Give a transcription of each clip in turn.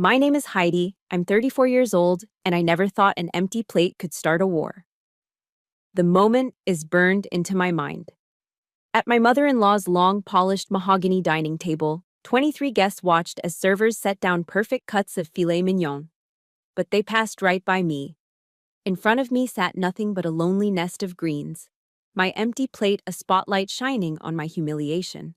My name is Heidi, I'm 34 years old, and I never thought an empty plate could start a war. The moment is burned into my mind. At my mother-in-law's long, polished mahogany dining table, 23 guests watched as servers set down perfect cuts of filet mignon. But they passed right by me. In front of me sat nothing but a lonely nest of greens, my empty plate a spotlight shining on my humiliation.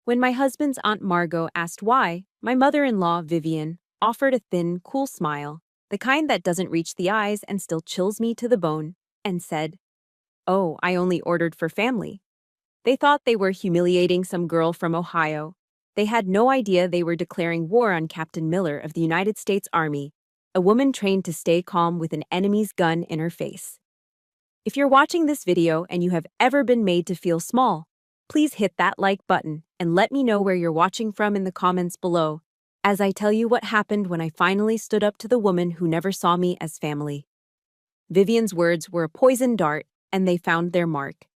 When my husband's Aunt Margot asked why, my mother-in-law, Vivian, offered a thin, cool smile, the kind that doesn't reach the eyes and still chills me to the bone, and said, "Oh, I only ordered for family." They thought they were humiliating some girl from Ohio. They had no idea they were declaring war on Captain Miller of the United States Army, a woman trained to stay calm with an enemy's gun in her face. If you're watching this video and you have ever been made to feel small, please hit that like button and let me know where you're watching from in the comments below, as I tell you what happened when I finally stood up to the woman who never saw me as family. Vivian's words were a poisoned dart, and they found their mark.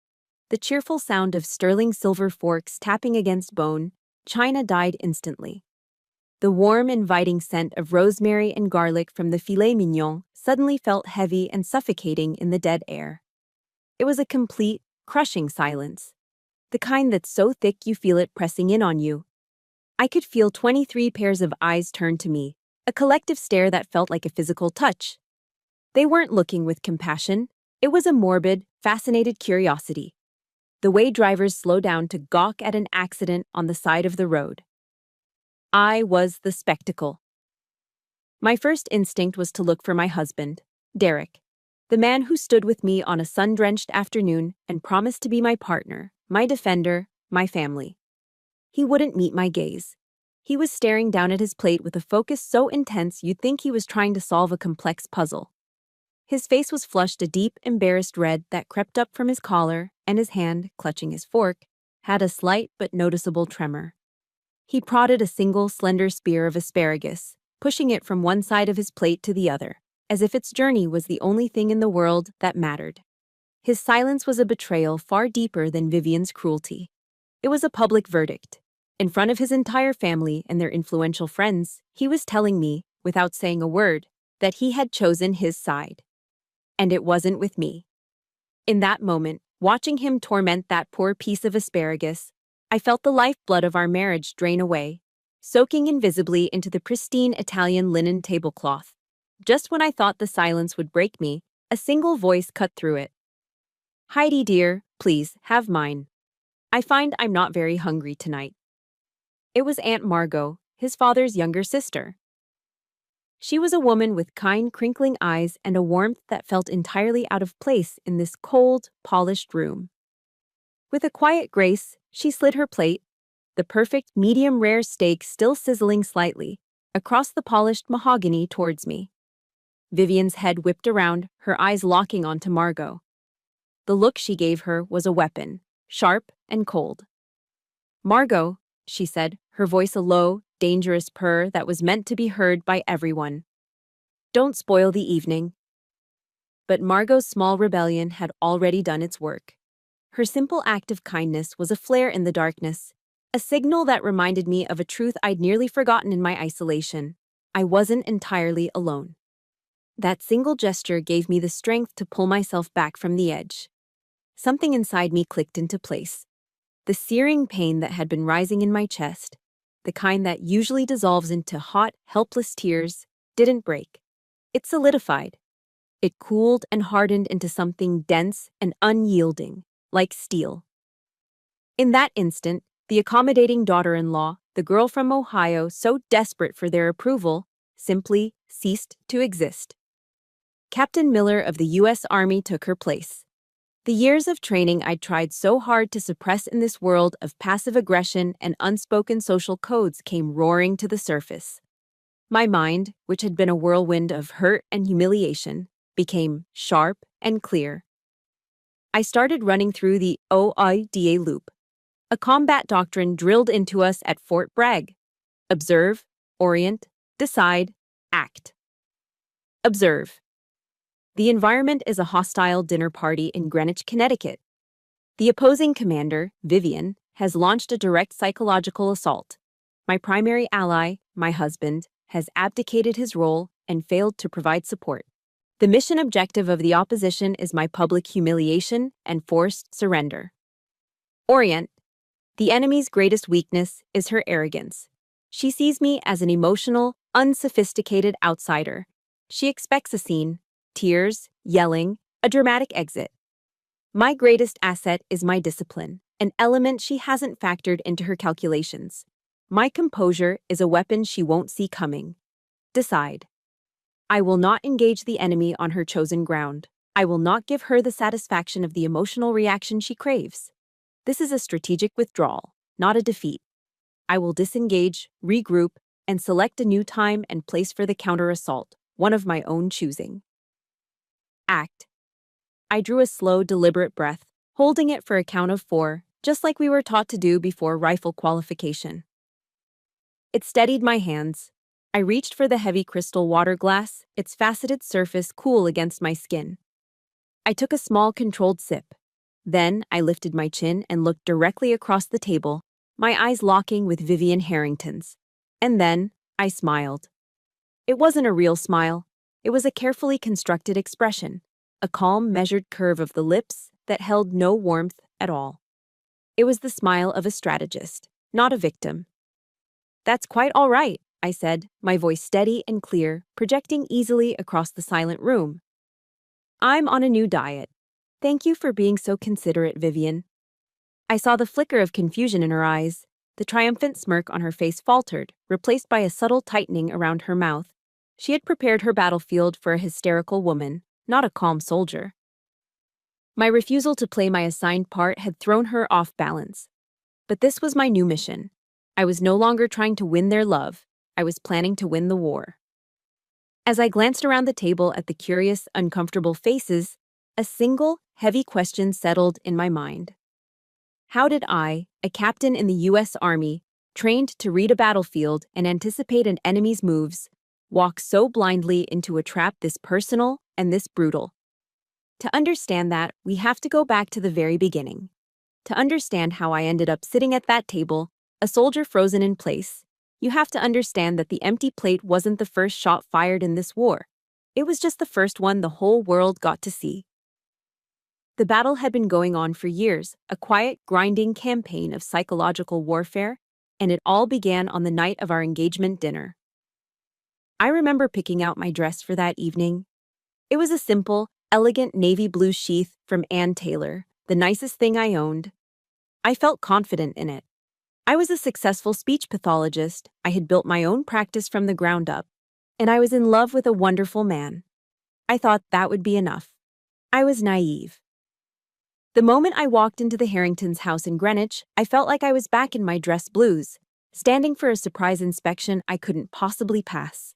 The cheerful sound of sterling silver forks tapping against bone, china died instantly. The warm, inviting scent of rosemary and garlic from the filet mignon suddenly felt heavy and suffocating in the dead air. It was a complete, crushing silence. The kind that's so thick you feel it pressing in on you. I could feel 23 pairs of eyes turn to me, a collective stare that felt like a physical touch. They weren't looking with compassion. It was a morbid, fascinated curiosity. The way drivers slow down to gawk at an accident on the side of the road. I was the spectacle. My first instinct was to look for my husband, Derek, the man who stood with me on a sun-drenched afternoon and promised to be my partner, my defender, my family. He wouldn't meet my gaze. He was staring down at his plate with a focus so intense you'd think he was trying to solve a complex puzzle. His face was flushed a deep, embarrassed red that crept up from his collar, and his hand, clutching his fork, had a slight but noticeable tremor. He prodded a single, slender spear of asparagus, pushing it from one side of his plate to the other, as if its journey was the only thing in the world that mattered. His silence was a betrayal far deeper than Vivian's cruelty. It was a public verdict. In front of his entire family and their influential friends, he was telling me, without saying a word, that he had chosen his side. And it wasn't with me. In that moment, watching him torment that poor piece of asparagus, I felt the lifeblood of our marriage drain away, soaking invisibly into the pristine Italian linen tablecloth. Just when I thought the silence would break me, a single voice cut through it. "Heidi, dear, please, have mine. I find I'm not very hungry tonight." It was Aunt Margot, his father's younger sister. She was a woman with kind, crinkling eyes and a warmth that felt entirely out of place in this cold, polished room. With a quiet grace, she slid her plate, the perfect medium-rare steak still sizzling slightly, across the polished mahogany towards me. Vivian's head whipped around, her eyes locking onto Margot. The look she gave her was a weapon, sharp and cold. "Margot," she said, her voice a low, dangerous purr that was meant to be heard by everyone. "Don't spoil the evening." But Margot's small rebellion had already done its work. Her simple act of kindness was a flare in the darkness, a signal that reminded me of a truth I'd nearly forgotten in my isolation. I wasn't entirely alone. That single gesture gave me the strength to pull myself back from the edge. Something inside me clicked into place. The searing pain that had been rising in my chest, the kind that usually dissolves into hot, helpless tears, didn't break. It solidified. It cooled and hardened into something dense and unyielding, like steel. In that instant, the accommodating daughter-in-law, the girl from Ohio so desperate for their approval, simply ceased to exist. Captain Miller of the U.S. Army took her place. The years of training I'd tried so hard to suppress in this world of passive aggression and unspoken social codes came roaring to the surface. My mind, which had been a whirlwind of hurt and humiliation, became sharp and clear. I started running through the OIDA loop, a combat doctrine drilled into us at Fort Bragg. Observe, orient, decide, act. Observe. The environment is a hostile dinner party in Greenwich, Connecticut. The opposing commander, Vivian, has launched a direct psychological assault. My primary ally, my husband, has abdicated his role and failed to provide support. The mission objective of the opposition is my public humiliation and forced surrender. Orient, the enemy's greatest weakness is her arrogance. She sees me as an emotional, unsophisticated outsider. She expects a scene, tears, yelling, a dramatic exit. My greatest asset is my discipline, an element she hasn't factored into her calculations. My composure is a weapon she won't see coming. Decide. I will not engage the enemy on her chosen ground. I will not give her the satisfaction of the emotional reaction she craves. This is a strategic withdrawal, not a defeat. I will disengage, regroup, and select a new time and place for the counter-assault, one of my own choosing. Act. I drew a slow, deliberate breath, holding it for a count of 4, just like we were taught to do before rifle qualification. It steadied my hands. I reached for the heavy crystal water glass, its faceted surface cool against my skin. I took a small, controlled sip. Then I lifted my chin and looked directly across the table, my eyes locking with Vivian Harrington's. And then I smiled. It wasn't a real smile. It was a carefully constructed expression, a calm, measured curve of the lips that held no warmth at all. It was the smile of a strategist, not a victim. "That's quite all right," I said, my voice steady and clear, projecting easily across the silent room. "I'm on a new diet. Thank you for being so considerate, Vivian." I saw the flicker of confusion in her eyes. The triumphant smirk on her face faltered, replaced by a subtle tightening around her mouth. She had prepared her battlefield for a hysterical woman, not a calm soldier. My refusal to play my assigned part had thrown her off balance. But this was my new mission. I was no longer trying to win their love. I was planning to win the war. As I glanced around the table at the curious, uncomfortable faces, a single, heavy question settled in my mind. How did I, a captain in the U.S. Army, trained to read a battlefield and anticipate an enemy's moves, walk so blindly into a trap this personal and this brutal? To understand that, we have to go back to the very beginning. To understand how I ended up sitting at that table, a soldier frozen in place, you have to understand that the empty plate wasn't the first shot fired in this war. It was just the first one the whole world got to see. The battle had been going on for years, a quiet, grinding campaign of psychological warfare, and it all began on the night of our engagement dinner. I remember picking out my dress for that evening. It was a simple, elegant navy blue sheath from Ann Taylor, the nicest thing I owned. I felt confident in it. I was a successful speech pathologist, I had built my own practice from the ground up, and I was in love with a wonderful man. I thought that would be enough. I was naive. The moment I walked into the Harringtons' house in Greenwich, I felt like I was back in my dress blues, standing for a surprise inspection I couldn't possibly pass.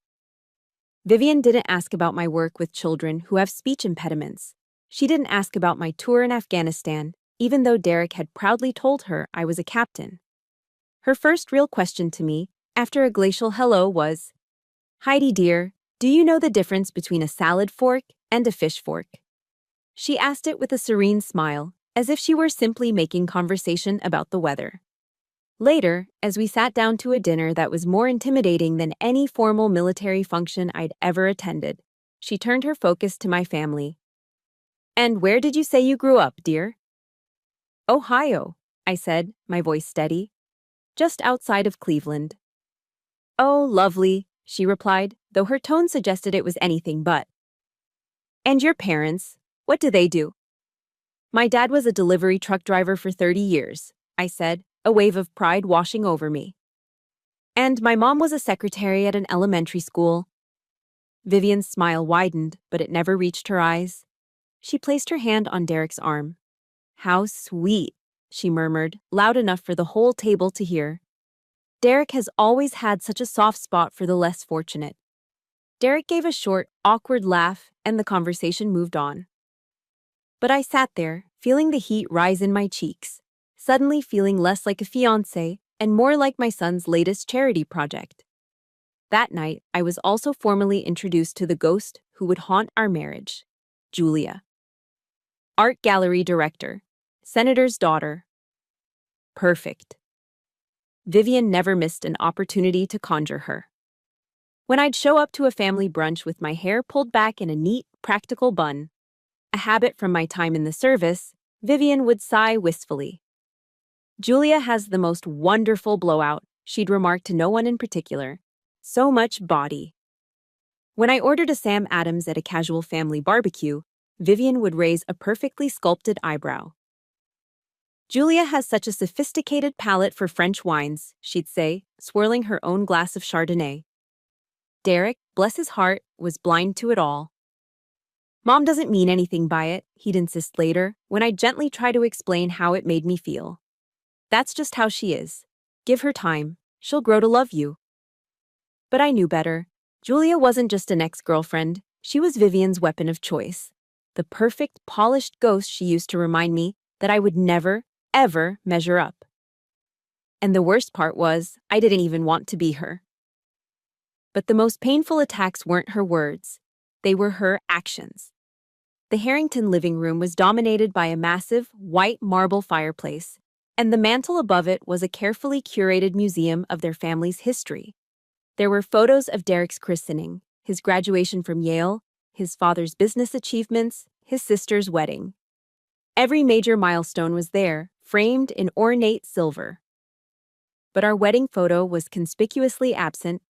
Vivian didn't ask about my work with children who have speech impediments. She didn't ask about my tour in Afghanistan, even though Derek had proudly told her I was a captain. Her first real question to me, after a glacial hello, was, "Heidi dear, do you know the difference between a salad fork and a fish fork?" She asked it with a serene smile, as if she were simply making conversation about the weather. Later, as we sat down to a dinner that was more intimidating than any formal military function I'd ever attended, she turned her focus to my family. "And where did you say you grew up, dear?" "Ohio," I said, my voice steady. "Just outside of Cleveland." "Oh, lovely," she replied, though her tone suggested it was anything but. "And your parents, what do they do?" "My dad was a delivery truck driver for 30 years, I said, a wave of pride washing over me. "And my mom was a secretary at an elementary school." Vivian's smile widened, but it never reached her eyes. She placed her hand on Derek's arm. "How sweet," she murmured, loud enough for the whole table to hear. Derek has always had such a soft spot for the less fortunate. Derek gave a short, awkward laugh, and the conversation moved on. But I sat there, feeling the heat rise in my cheeks, suddenly feeling less like a fiancé and more like my son's latest charity project. That night, I was also formally introduced to the ghost who would haunt our marriage, Julia. Art gallery director, senator's daughter. Perfect. Vivian never missed an opportunity to conjure her. When I'd show up to a family brunch with my hair pulled back in a neat, practical bun, a habit from my time in the service, Vivian would sigh wistfully. "Julia has the most wonderful blowout," she'd remark to no one in particular. "So much body." When I ordered a Sam Adams at a casual family barbecue, Vivian would raise a perfectly sculpted eyebrow. "Julia has such a sophisticated palate for French wines," she'd say, swirling her own glass of Chardonnay. Derek, bless his heart, was blind to it all. "Mom doesn't mean anything by it," he'd insist later, when I'd gently try to explain how it made me feel. "That's just how she is. Give her time. She'll grow to love you." But I knew better. Julia wasn't just an ex-girlfriend, she was Vivian's weapon of choice. The perfect, polished ghost she used to remind me that I would never, ever measure up. And the worst part was, I didn't even want to be her. But the most painful attacks weren't her words. They were her actions. The Harrington living room was dominated by a massive, white marble fireplace, and the mantel above it was a carefully curated museum of their family's history. There were photos of Derek's christening, his graduation from Yale, his father's business achievements, his sister's wedding. Every major milestone was there, framed in ornate silver. But our wedding photo was conspicuously absent.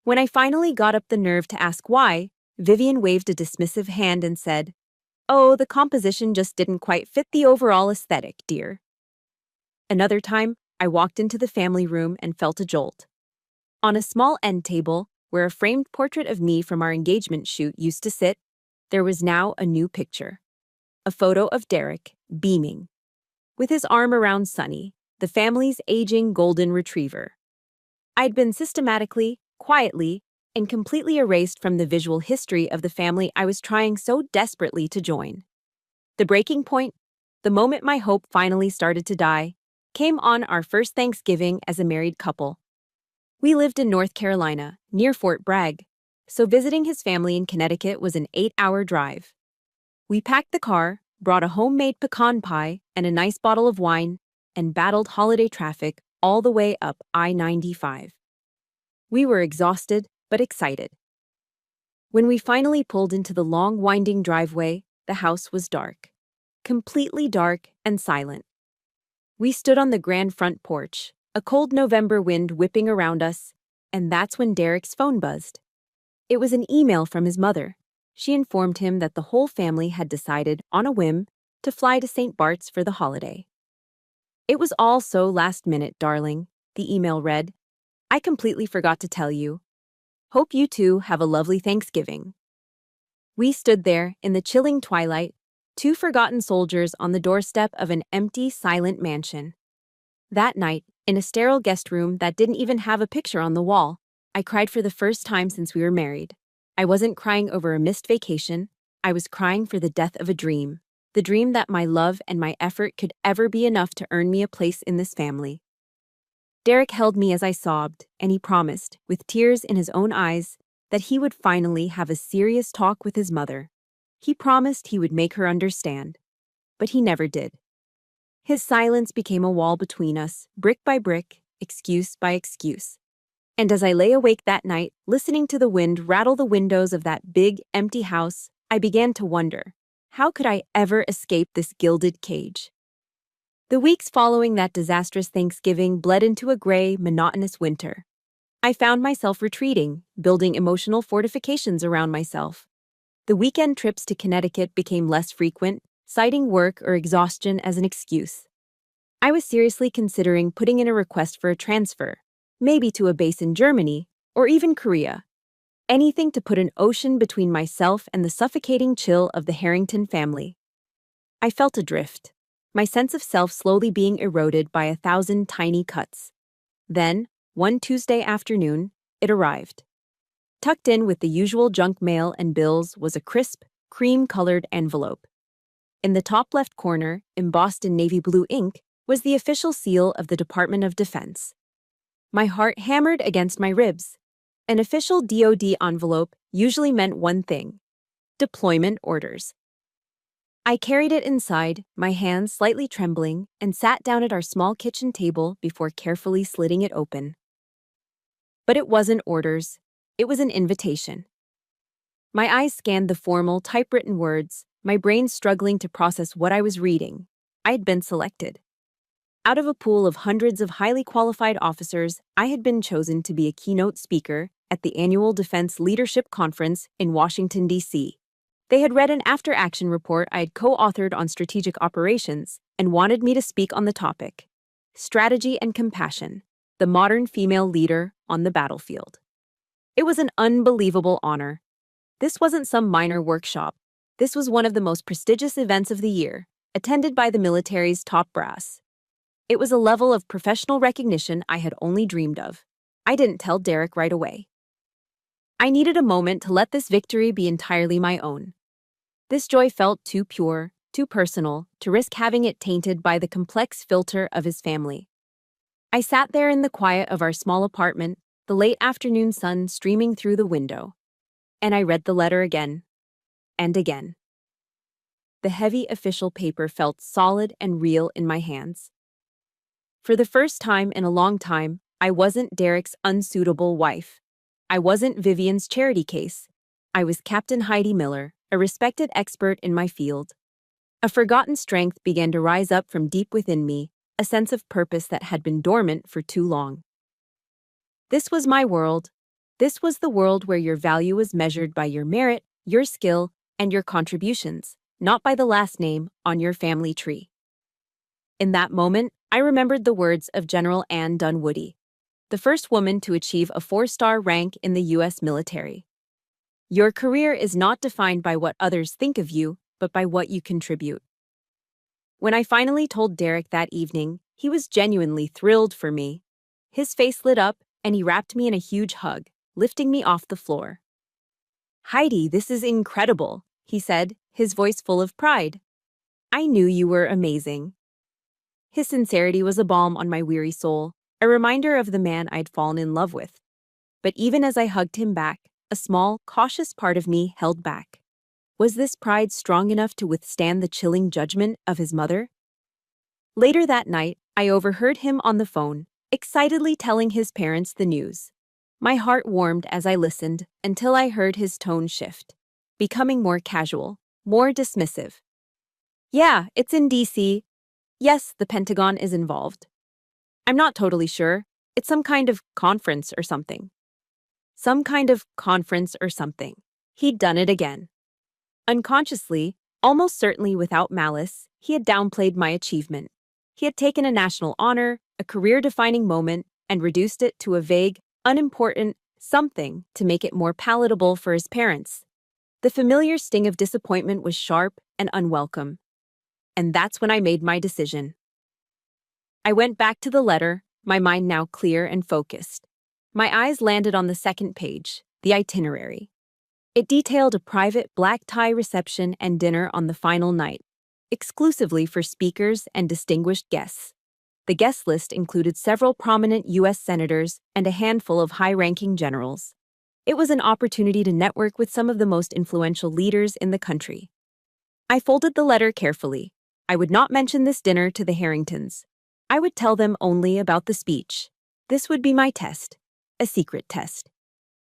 When I finally got up the nerve to ask why, Vivian waved a dismissive hand and said, "Oh, the composition just didn't quite fit the overall aesthetic, dear." Another time, I walked into the family room and felt a jolt. On a small end table, where a framed portrait of me from our engagement shoot used to sit, there was now a new picture. A photo of Derek, beaming, with his arm around Sunny, the family's aging golden retriever. I'd been systematically, quietly, and completely erased from the visual history of the family I was trying so desperately to join. The breaking point, the moment my hope finally started to die, came on our first Thanksgiving as a married couple. We lived in North Carolina, near Fort Bragg, so visiting his family in Connecticut was an 8-hour drive. We packed the car, brought a homemade pecan pie and a nice bottle of wine, and battled holiday traffic all the way up I-95. We were exhausted, but excited. When we finally pulled into the long, winding driveway, the house was dark. Completely dark and silent. We stood on the grand front porch, a cold November wind whipping around us, and that's when Derek's phone buzzed. It was an email from his mother. She informed him that the whole family had decided, on a whim, to fly to St. Bart's for the holiday. "It was all so last minute, darling," the email read. "I completely forgot to tell you. Hope you two have a lovely Thanksgiving." We stood there, in the chilling twilight, two forgotten soldiers on the doorstep of an empty, silent mansion. That night, in a sterile guest room that didn't even have a picture on the wall, I cried for the first time since we were married. I wasn't crying over a missed vacation. I was crying for the death of a dream. The dream that my love and my effort could ever be enough to earn me a place in this family. Derek held me as I sobbed, and he promised, with tears in his own eyes, that he would finally have a serious talk with his mother. He promised he would make her understand. But he never did. His silence became a wall between us, brick by brick, excuse by excuse. And as I lay awake that night, listening to the wind rattle the windows of that big, empty house, I began to wonder, how could I ever escape this gilded cage? The weeks following that disastrous Thanksgiving bled into a gray, monotonous winter. I found myself retreating, building emotional fortifications around myself. The weekend trips to Connecticut became less frequent, citing work or exhaustion as an excuse. I was seriously considering putting in a request for a transfer, maybe to a base in Germany, or even Korea. Anything to put an ocean between myself and the suffocating chill of the Harrington family. I felt adrift, my sense of self slowly being eroded by 1,000 tiny cuts. Then, one Tuesday afternoon, it arrived. Tucked in with the usual junk mail and bills was a crisp, cream-colored envelope. In the top left corner, embossed in navy blue ink, was the official seal of the Department of Defense. My heart hammered against my ribs. An official DoD envelope usually meant one thing: deployment orders. I carried it inside, my hands slightly trembling, and sat down at our small kitchen table before carefully slitting it open. But it wasn't orders. It was an invitation. My eyes scanned the formal, typewritten words, my brain struggling to process what I was reading. I had been selected. Out of a pool of hundreds of highly qualified officers, I had been chosen to be a keynote speaker at the annual Defense Leadership Conference in Washington, D.C. They had read an after-action report I had co-authored on strategic operations and wanted me to speak on the topic: Strategy and Compassion, the Modern Female Leader on the Battlefield. It was an unbelievable honor. This wasn't some minor workshop. This was one of the most prestigious events of the year, attended by the military's top brass. It was a level of professional recognition I had only dreamed of. I didn't tell Derek right away. I needed a moment to let this victory be entirely my own. This joy felt too pure, too personal, to risk having it tainted by the complex filter of his family. I sat there in the quiet of our small apartment, the late afternoon sun streaming through the window, and I read the letter again and again. The heavy official paper felt solid and real in my hands. For the first time in a long time, I wasn't Derek's unsuitable wife. I wasn't Vivian's charity case. I was Captain Heidi Miller, a respected expert in my field. A forgotten strength began to rise up from deep within me, a sense of purpose that had been dormant for too long. This was my world. This was the world where your value was measured by your merit, your skill, and your contributions, not by the last name on your family tree. In that moment, I remembered the words of General Ann Dunwoody, the first woman to achieve a 4-star rank in the U.S. military. Your career is not defined by what others think of you, but by what you contribute. When I finally told Derek that evening, he was genuinely thrilled for me. His face lit up, and he wrapped me in a huge hug, lifting me off the floor. "Heidi, this is incredible," he said, his voice full of pride. "I knew you were amazing." His sincerity was a balm on my weary soul, a reminder of the man I'd fallen in love with. But even as I hugged him back, a small, cautious part of me held back. Was this pride strong enough to withstand the chilling judgment of his mother? Later that night, I overheard him on the phone, excitedly telling his parents the news. My heart warmed as I listened until I heard his tone shift, becoming more casual, more dismissive. "Yeah, it's in D.C. Yes, the Pentagon is involved. I'm not totally sure. It's some kind of conference or something." Some kind of conference or something. He'd done it again. Unconsciously, almost certainly without malice, he had downplayed my achievement. He had taken a national honor, a career-defining moment, and reduced it to a vague, unimportant something to make it more palatable for his parents. The familiar sting of disappointment was sharp and unwelcome. And that's when I made my decision. I went back to the letter, my mind now clear and focused. My eyes landed on the second page, the itinerary. It detailed a private black tie reception and dinner on the final night, exclusively for speakers and distinguished guests. The guest list included several prominent U.S. senators and a handful of high-ranking generals. It was an opportunity to network with some of the most influential leaders in the country. I folded the letter carefully. I would not mention this dinner to the Harringtons. I would tell them only about the speech. This would be my test, a secret test.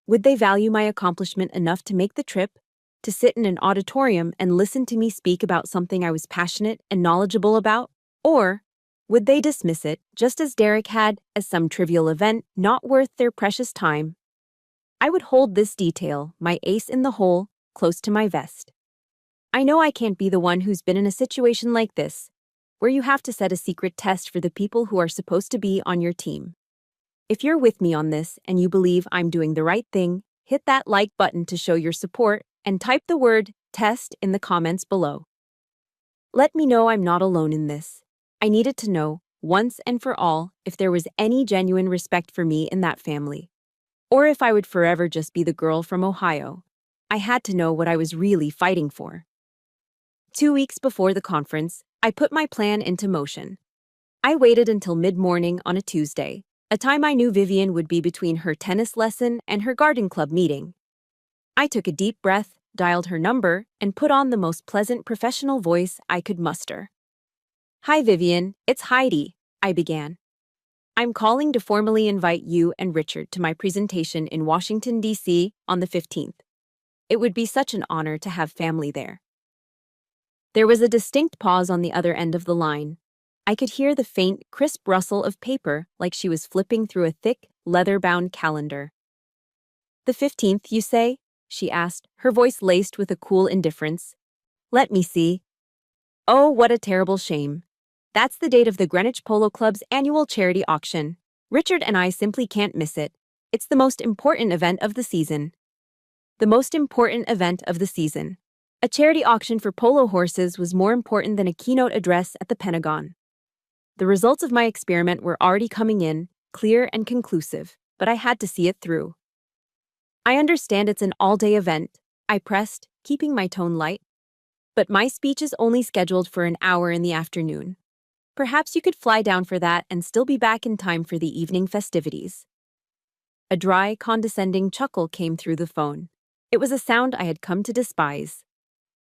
Would they value my accomplishment enough to make the trip, to sit in an auditorium and listen to me speak about something I was passionate and knowledgeable about? Or would they dismiss it, just as Derek had, as some trivial event not worth their precious time? I would hold this detail, my ace in the hole, close to my vest. I know I can't be the one who's been in a situation like this, where you have to set a secret test for the people who are supposed to be on your team. If you're with me on this and you believe I'm doing the right thing, hit that like button to show your support and type the word "test" in the comments below. Let me know I'm not alone in this. I needed to know, once and for all, if there was any genuine respect for me in that family. Or if I would forever just be the girl from Ohio. I had to know what I was really fighting for. 2 weeks before the conference, I put my plan into motion. I waited until mid-morning on a Tuesday, a time I knew Vivian would be between her tennis lesson and her garden club meeting. I took a deep breath, dialed her number, and put on the most pleasant professional voice I could muster. "Hi, Vivian, it's Heidi," I began. I'm calling to formally invite you and Richard to my presentation in Washington, D.C. on the 15th. It would be such an honor to have family there. There was a distinct pause on the other end of the line. I could hear the faint, crisp rustle of paper like she was flipping through a thick, leather-bound calendar. "The 15th, you say?" she asked, her voice laced with a cool indifference. "Let me see. Oh, what a terrible shame. That's the date of the Greenwich Polo Club's annual charity auction. Richard and I simply can't miss it. It's the most important event of the season." The most important event of the season. A charity auction for polo horses was more important than a keynote address at the Pentagon. The results of my experiment were already coming in, clear and conclusive, but I had to see it through. "I understand it's an all-day event," I pressed, keeping my tone light. "But my speech is only scheduled for an hour in the afternoon. Perhaps you could fly down for that and still be back in time for the evening festivities." A dry, condescending chuckle came through the phone. It was a sound I had come to despise.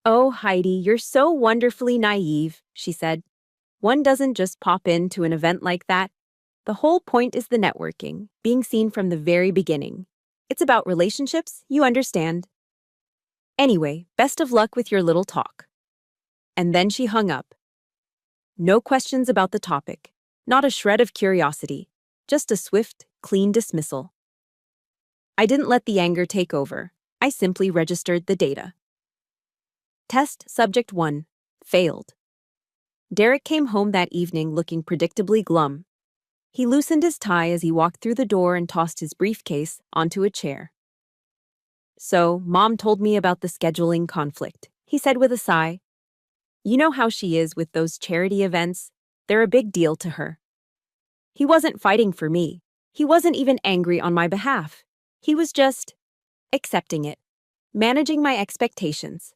"Oh, Heidi, you're so wonderfully naive," she said. "One doesn't just pop into an event like that. The whole point is the networking, being seen from the very beginning. It's about relationships, you understand. Anyway, best of luck with your little talk." And then she hung up. No questions about the topic, not a shred of curiosity, just a swift, clean dismissal. I didn't let the anger take over. I simply registered the data. Test Subject 1. Failed. Derek came home that evening looking predictably glum. He loosened his tie as he walked through the door and tossed his briefcase onto a chair. "So, Mom told me about the scheduling conflict," he said with a sigh. "You know how she is with those charity events. They're a big deal to her." He wasn't fighting for me. He wasn't even angry on my behalf. He was just accepting it, managing my expectations.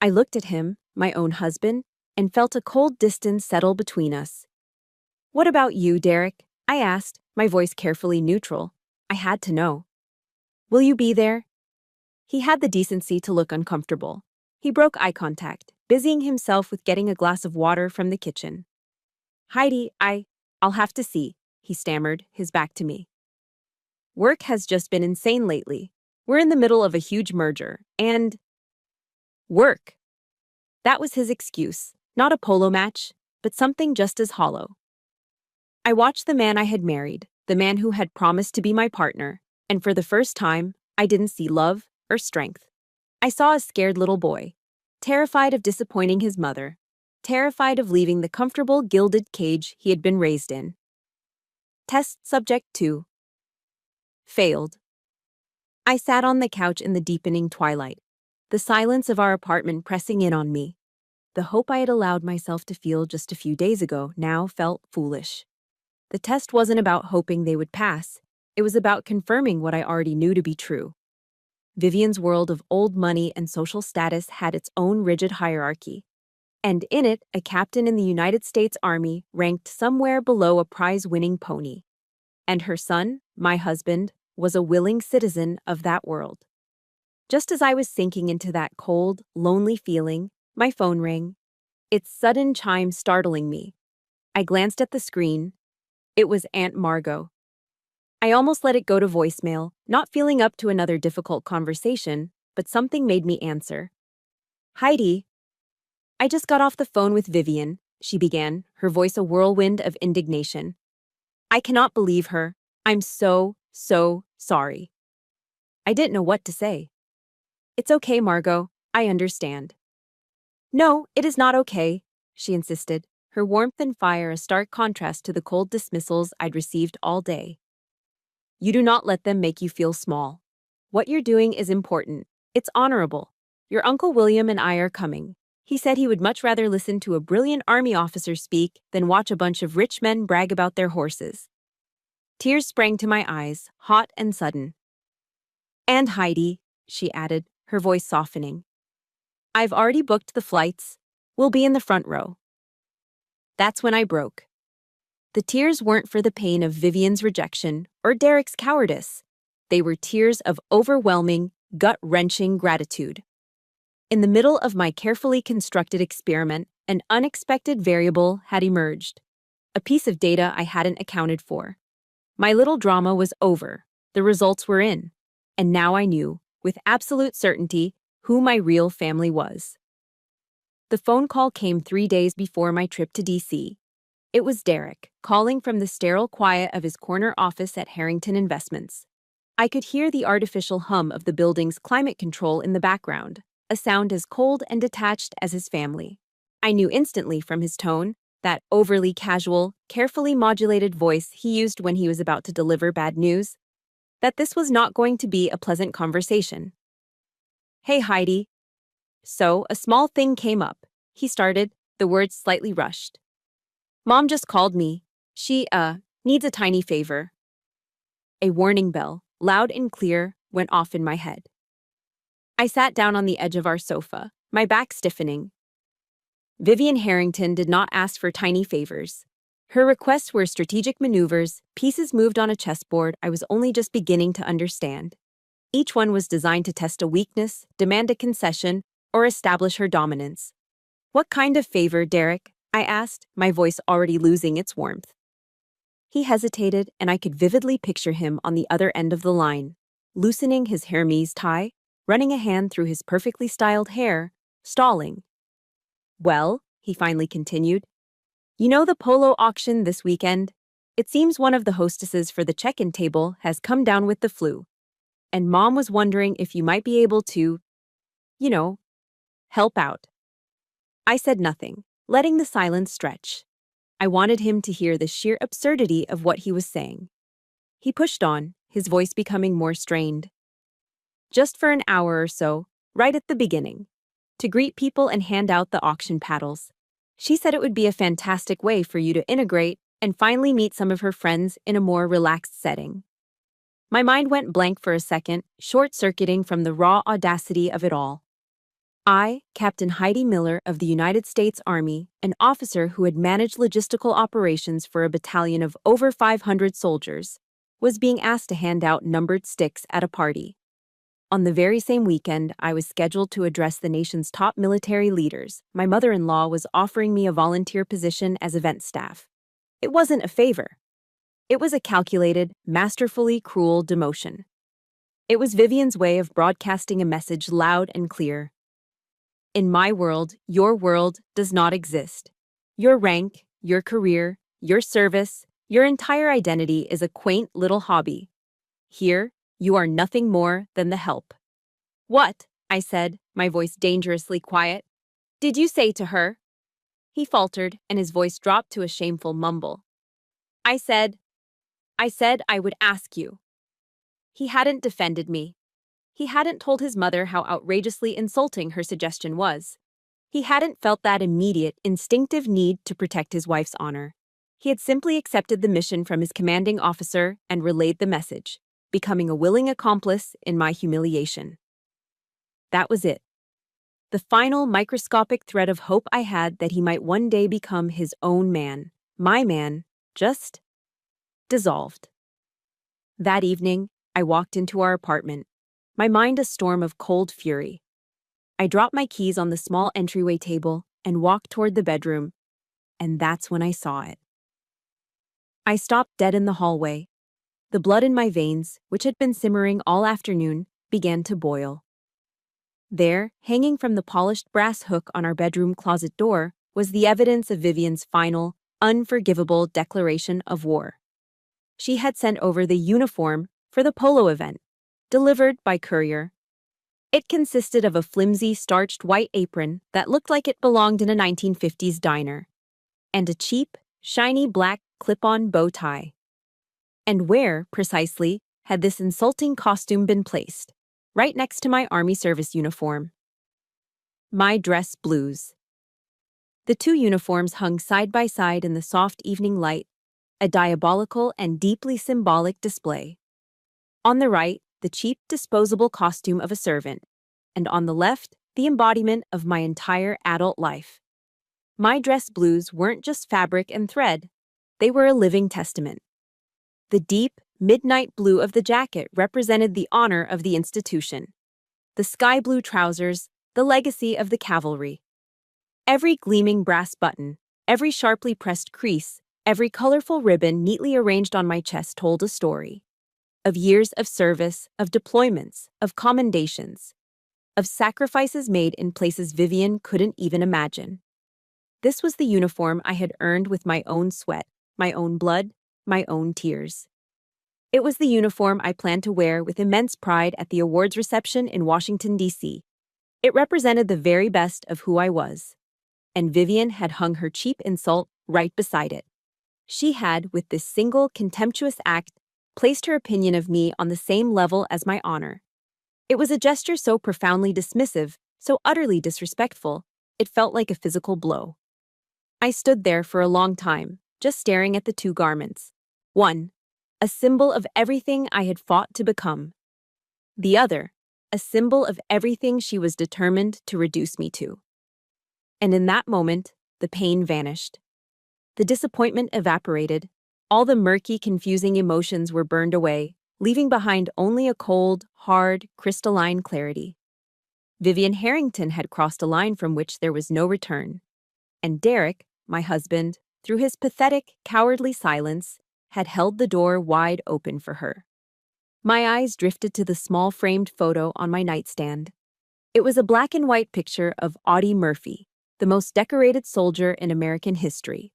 I looked at him, my own husband, and felt a cold distance settle between us. "What about you, Derek?" I asked, my voice carefully neutral. I had to know. "Will you be there?" He had the decency to look uncomfortable. He broke eye contact, busying himself with getting a glass of water from the kitchen. "Heidi, I'll have to see," he stammered, his back to me. "Work has just been insane lately. We're in the middle of a huge merger, and work." That was his excuse, not a polo match, but something just as hollow. I watched the man I had married, the man who had promised to be my partner, and for the first time, I didn't see love or strength. I saw a scared little boy, terrified of disappointing his mother, terrified of leaving the comfortable gilded cage he had been raised in. Test Subject 2. Failed. I sat on the couch in the deepening twilight, the silence of our apartment pressing in on me. The hope I had allowed myself to feel just a few days ago now felt foolish. The test wasn't about hoping they would pass. It was about confirming what I already knew to be true. Vivian's world of old money and social status had its own rigid hierarchy. And in it, a captain in the United States Army ranked somewhere below a prize-winning pony. And her son, my husband, was a willing citizen of that world. Just as I was sinking into that cold, lonely feeling, my phone rang, its sudden chime startling me. I glanced at the screen. It was Aunt Margot. I almost let it go to voicemail, not feeling up to another difficult conversation, but something made me answer. "Heidi." "I just got off the phone with Vivian," she began, her voice a whirlwind of indignation. "I cannot believe her. I'm so sorry." I didn't know what to say. "It's okay, Margot. I understand." "No, it is not okay," she insisted, her warmth and fire a stark contrast to the cold dismissals I'd received all day. "You do not let them make you feel small. What you're doing is important. It's honorable. Your Uncle William and I are coming. He said he would much rather listen to a brilliant army officer speak than watch a bunch of rich men brag about their horses." Tears sprang to my eyes, hot and sudden. "And Heidi," she added, her voice softening. "I've already booked the flights. We'll be in the front row." That's when I broke. The tears weren't for the pain of Vivian's rejection or Derek's cowardice. They were tears of overwhelming, gut-wrenching gratitude. In the middle of my carefully constructed experiment, an unexpected variable had emerged. a piece of data I hadn't accounted for. My little drama was over. The results were in. And now I knew, with absolute certainty, who my real family was. The phone call came 3 days before my trip to DC. It was Derek, calling from the sterile quiet of his corner office at Harrington Investments. I could hear the artificial hum of the building's climate control in the background, a sound as cold and detached as his family. I knew instantly from his tone, that overly casual, carefully modulated voice he used when he was about to deliver bad news, that this was not going to be a pleasant conversation. "Hey, Heidi." "So, a small thing came up," he started, the words slightly rushed. "Mom just called me. She, needs a tiny favor." A warning bell, loud and clear, went off in my head. I sat down on the edge of our sofa, my back stiffening. Vivian Harrington did not ask for tiny favors. Her requests were strategic maneuvers, pieces moved on a chessboard I was only just beginning to understand. Each one was designed to test a weakness, demand a concession, or establish her dominance. "What kind of favor, Derek?" I asked, my voice already losing its warmth. He hesitated, and I could vividly picture him on the other end of the line, loosening his Hermes tie, running a hand through his perfectly styled hair, stalling. "Well," he finally continued, "you know the polo auction this weekend? It seems one of the hostesses for the check-in table has come down with the flu, and Mom was wondering if you might be able to, you know, help out." I said nothing, letting the silence stretch. I wanted him to hear the sheer absurdity of what he was saying. He pushed on, his voice becoming more strained. "Just for an hour or so, right at the beginning, to greet people and hand out the auction paddles. She said it would be a fantastic way for you to integrate and finally meet some of her friends in a more relaxed setting." My mind went blank for a second, short-circuiting from the raw audacity of it all. I, Captain Heidi Miller of the United States Army, an officer who had managed logistical operations for a battalion of over 500 soldiers, was being asked to hand out numbered sticks at a party. On the very same weekend I was scheduled to address the nation's top military leaders, my mother-in-law was offering me a volunteer position as event staff. It wasn't a favor. It was a calculated, masterfully cruel demotion. It was Vivian's way of broadcasting a message loud and clear. In my world, your world does not exist. Your rank, your career, your service, your entire identity is a quaint little hobby. Here, you are nothing more than the help. "What?" I said, my voice dangerously quiet. "Did you say to her?" He faltered, and his voice dropped to a shameful mumble. I said I would ask you." He hadn't defended me. He hadn't told his mother how outrageously insulting her suggestion was. He hadn't felt that immediate, instinctive need to protect his wife's honor. He had simply accepted the mission from his commanding officer and relayed the message, becoming a willing accomplice in my humiliation. That was it. The final microscopic thread of hope I had that he might one day become his own man, my man, just dissolved. That evening, I walked into our apartment, my mind a storm of cold fury. I dropped my keys on the small entryway table and walked toward the bedroom, and that's when I saw it. I stopped dead in the hallway. The blood in my veins, which had been simmering all afternoon, began to boil. There, hanging from the polished brass hook on our bedroom closet door, was the evidence of Vivian's final, unforgivable declaration of war. She had sent over the uniform for the polo event, delivered by courier. It consisted of a flimsy, starched white apron that looked like it belonged in a 1950s diner, and a cheap, shiny black clip-on bow tie. And where, precisely, had this insulting costume been placed? Right next to my Army service uniform. My dress blues. The two uniforms hung side by side in the soft evening light, a diabolical and deeply symbolic display. On the right, the cheap, disposable costume of a servant, and on the left, the embodiment of my entire adult life. My dress blues weren't just fabric and thread, they were a living testament. The deep, midnight blue of the jacket represented the honor of the institution. The sky blue trousers, the legacy of the cavalry. Every gleaming brass button, every sharply pressed crease, Every colorful ribbon neatly arranged on my chest told a story of years of service, of deployments, of commendations, of sacrifices made in places Vivian couldn't even imagine. This was the uniform I had earned with my own sweat, my own blood, my own tears. It was the uniform I planned to wear with immense pride at the awards reception in Washington, D.C. It represented the very best of who I was. And Vivian had hung her cheap insult right beside it. She had, with this single contemptuous act, placed her opinion of me on the same level as my honor. It was a gesture so profoundly dismissive, so utterly disrespectful, it felt like a physical blow. I stood there for a long time, just staring at the two garments. One, a symbol of everything I had fought to become. The other, a symbol of everything she was determined to reduce me to. And in that moment, the pain vanished. The disappointment evaporated. All the murky, confusing emotions were burned away, leaving behind only a cold, hard, crystalline clarity. Vivian Harrington had crossed a line from which there was no return. And Derek, my husband, through his pathetic, cowardly silence, had held the door wide open for her. My eyes drifted to the small framed photo on my nightstand. It was a black and white picture of Audie Murphy, the most decorated soldier in American history.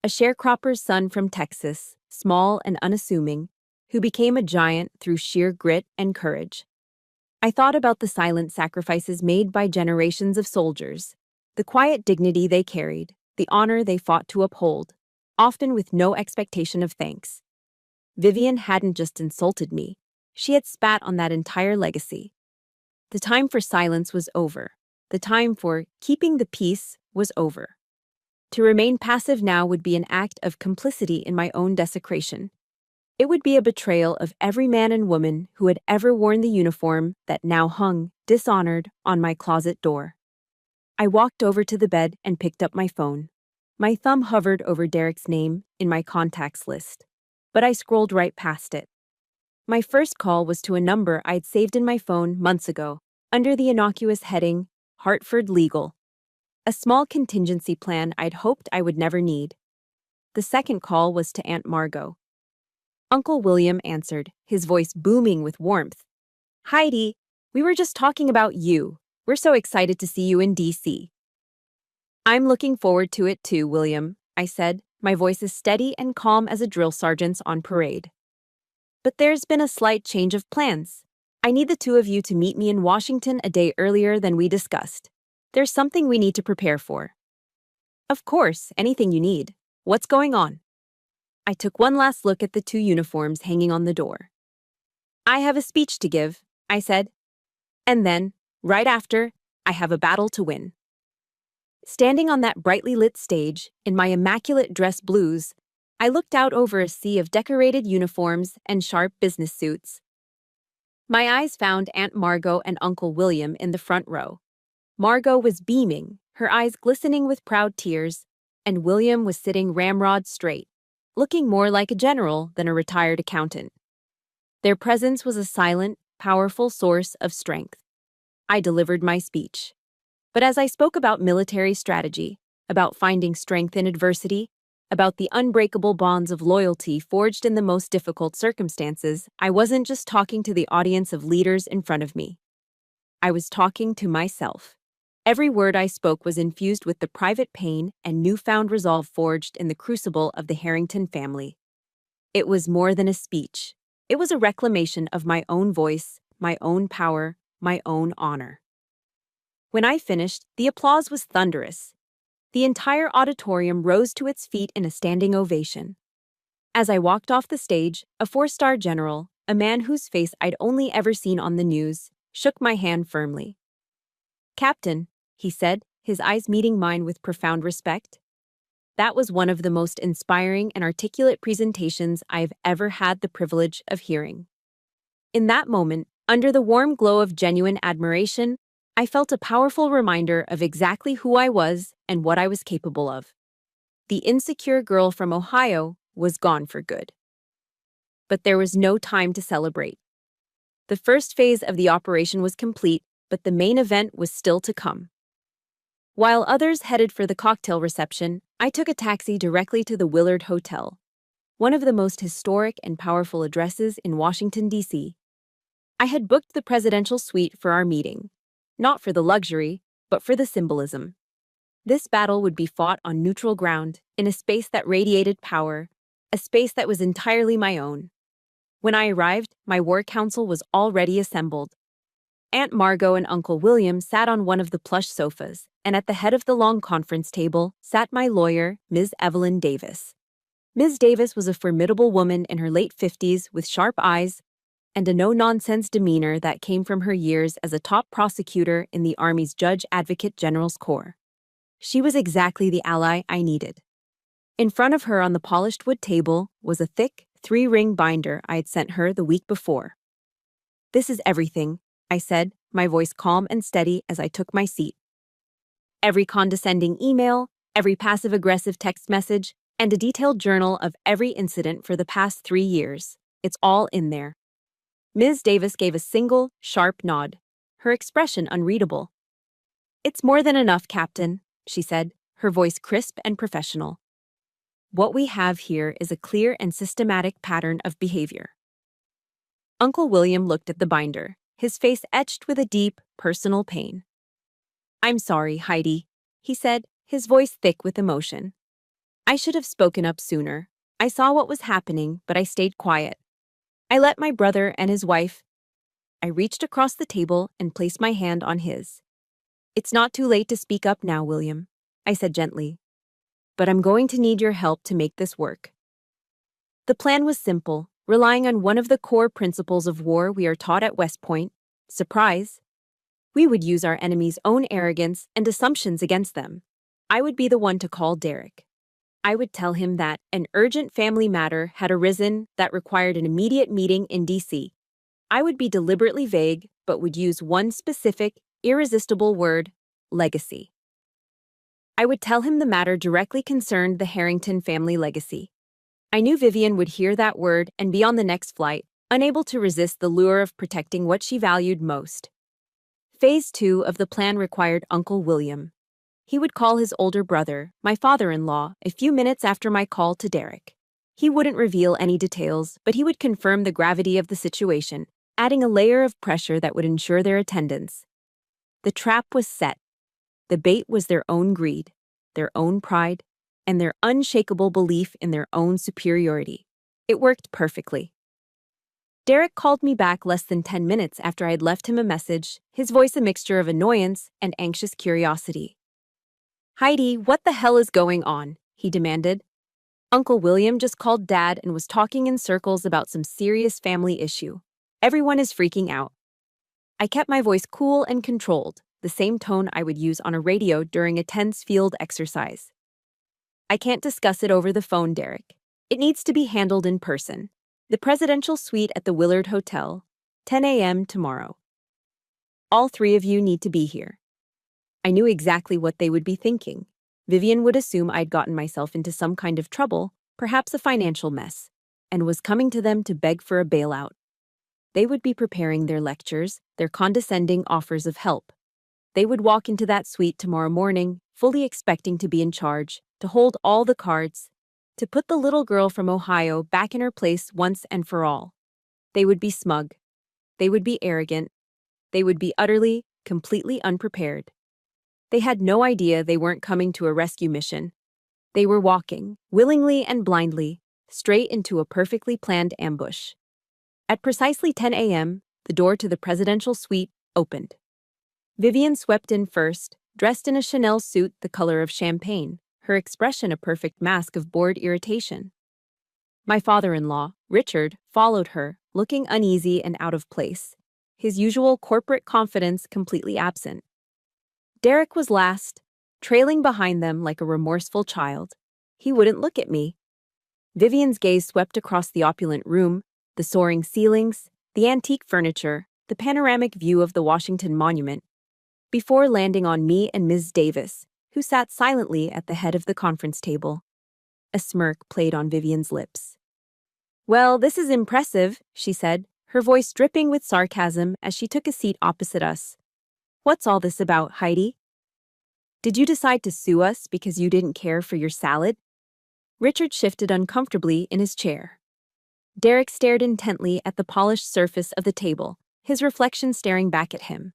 A sharecropper's son from Texas, small and unassuming, who became a giant through sheer grit and courage. I thought about the silent sacrifices made by generations of soldiers, the quiet dignity they carried, the honor they fought to uphold, often with no expectation of thanks. Vivian hadn't just insulted me, she had spat on that entire legacy. The time for silence was over. The time for keeping the peace was over. To remain passive now would be an act of complicity in my own desecration. It would be a betrayal of every man and woman who had ever worn the uniform that now hung, dishonored, on my closet door. I walked over to the bed and picked up my phone. My thumb hovered over Derek's name in my contacts list, but I scrolled right past it. My first call was to a number I'd saved in my phone months ago, under the innocuous heading, Hartford Legal. A small contingency plan I'd hoped I would never need. The second call was to Aunt Margot. Uncle William answered, his voice booming with warmth. Heidi, we were just talking about you. We're so excited to see you in D.C. I'm looking forward to it too, William, I said, my voice as steady and calm as a drill sergeant's on parade. But there's been a slight change of plans. I need the two of you to meet me in Washington a day earlier than we discussed. There's something we need to prepare for. Of course, anything you need. What's going on? I took one last look at the two uniforms hanging on the door. I have a speech to give, I said. And then, right after, I have a battle to win. Standing on that brightly lit stage, in my immaculate dress blues, I looked out over a sea of decorated uniforms and sharp business suits. My eyes found Aunt Margot and Uncle William in the front row. Margot was beaming, her eyes glistening with proud tears, and William was sitting ramrod straight, looking more like a general than a retired accountant. Their presence was a silent, powerful source of strength. I delivered my speech. But as I spoke about military strategy, about finding strength in adversity, about the unbreakable bonds of loyalty forged in the most difficult circumstances, I wasn't just talking to the audience of leaders in front of me. I was talking to myself. Every word I spoke was infused with the private pain and newfound resolve forged in the crucible of the Harrington family. It was more than a speech. It was a reclamation of my own voice, my own power, my own honor. When I finished, the applause was thunderous. The entire auditorium rose to its feet in a standing ovation. As I walked off the stage, a four-star general, a man whose face I'd only ever seen on the news, shook my hand firmly. Captain, he said, his eyes meeting mine with profound respect. That was one of the most inspiring and articulate presentations I've ever had the privilege of hearing. In that moment, under the warm glow of genuine admiration, I felt a powerful reminder of exactly who I was and what I was capable of. The insecure girl from Ohio was gone for good. But there was no time to celebrate. The first phase of the operation was complete, but the main event was still to come. While others headed for the cocktail reception, I took a taxi directly to the Willard Hotel, one of the most historic and powerful addresses in Washington, D.C. I had booked the presidential suite for our meeting, not for the luxury, but for the symbolism. This battle would be fought on neutral ground, in a space that radiated power, a space that was entirely my own. When I arrived, my war council was already assembled. Aunt Margot and Uncle William sat on one of the plush sofas, and at the head of the long conference table sat my lawyer, Ms. Evelyn Davis. Ms. Davis was a formidable woman in her late 50s with sharp eyes and a no-nonsense demeanor that came from her years as a top prosecutor in the Army's Judge Advocate General's Corps. She was exactly the ally I needed. In front of her on the polished wood table was a thick, 3-ring binder I had sent her the week before. "This is everything," I said, my voice calm and steady as I took my seat. "Every condescending email, every passive-aggressive text message, and a detailed journal of every incident for the past 3 years. It's all in there." Ms. Davis gave a single, sharp nod, her expression unreadable. "It's more than enough, Captain," she said, her voice crisp and professional. "What we have here is a clear and systematic pattern of behavior." Uncle William looked at the binder, his face etched with a deep, personal pain. "I'm sorry, Heidi," he said, his voice thick with emotion. "I should have spoken up sooner. I saw what was happening, but I stayed quiet. I let my brother and his wife—" I reached across the table and placed my hand on his. "It's not too late to speak up now, William," I said gently. "But I'm going to need your help to make this work." The plan was simple, relying on one of the core principles of war we are taught at West Point: surprise. We would use our enemy's own arrogance and assumptions against them. I would be the one to call Derek. I would tell him that an urgent family matter had arisen that required an immediate meeting in D.C. I would be deliberately vague, but would use one specific, irresistible word: legacy. I would tell him the matter directly concerned the Harrington family legacy. I knew Vivian would hear that word and be on the next flight, unable to resist the lure of protecting what she valued most. Phase 2 of the plan required Uncle William. He would call his older brother, my father-in-law, a few minutes after my call to Derek. He wouldn't reveal any details, but he would confirm the gravity of the situation, adding a layer of pressure that would ensure their attendance. The trap was set. The bait was their own greed, their own pride, and their unshakable belief in their own superiority. It worked perfectly. Derek called me back less than 10 minutes after I had left him a message, his voice a mixture of annoyance and anxious curiosity. "Heidi, what the hell is going on?" he demanded. "Uncle William just called Dad and was talking in circles about some serious family issue. Everyone is freaking out." I kept my voice cool and controlled, the same tone I would use on a radio during a tense field exercise. "I can't discuss it over the phone, Derek. It needs to be handled in person. The presidential suite at the Willard Hotel, 10 a.m. tomorrow. All 3 of you need to be here." I knew exactly what they would be thinking. Vivian would assume I'd gotten myself into some kind of trouble, perhaps a financial mess, and was coming to them to beg for a bailout. They would be preparing their lectures, their condescending offers of help. They would walk into that suite tomorrow morning, fully expecting to be in charge, to hold all the cards, to put the little girl from Ohio back in her place once and for all. They would be smug. They would be arrogant. They would be utterly, completely unprepared. They had no idea they weren't coming to a rescue mission. They were walking, willingly and blindly, straight into a perfectly planned ambush. At precisely 10 a.m., the door to the presidential suite opened. Vivian swept in first, dressed in a Chanel suit the color of champagne, her expression a perfect mask of bored irritation. My father-in-law, Richard, followed her, looking uneasy and out of place, his usual corporate confidence completely absent. Derek was last, trailing behind them like a remorseful child. He wouldn't look at me. Vivian's gaze swept across the opulent room, the soaring ceilings, the antique furniture, the panoramic view of the Washington Monument, before landing on me and Ms. Davis, who sat silently at the head of the conference table. A smirk played on Vivian's lips. "Well, this is impressive," she said, her voice dripping with sarcasm as she took a seat opposite us. "What's all this about, Heidi?" Did you decide to sue us because you didn't care for your salad? Richard shifted uncomfortably in his chair. Derek stared intently at the polished surface of the table, his reflection staring back at him.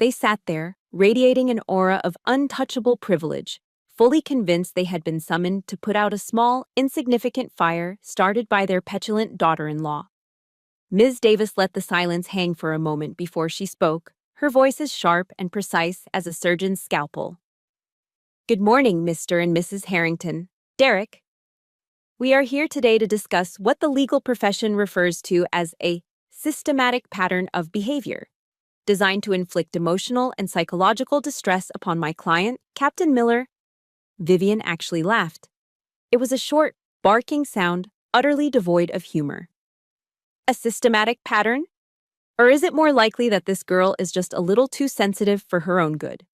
They sat there, radiating an aura of untouchable privilege, fully convinced they had been summoned to put out a small, insignificant fire started by their petulant daughter-in-law. Ms. Davis let the silence hang for a moment before she spoke, her voice as sharp and precise as a surgeon's scalpel. Good morning, Mr. and Mrs. Harrington. Derek. We are here today to discuss what the legal profession refers to as a systematic pattern of behavior, designed to inflict emotional and psychological distress upon my client, Captain Miller. Vivian actually laughed. It was a short, barking sound, utterly devoid of humor. A systematic pattern? Or is it more likely that this girl is just a little too sensitive for her own good?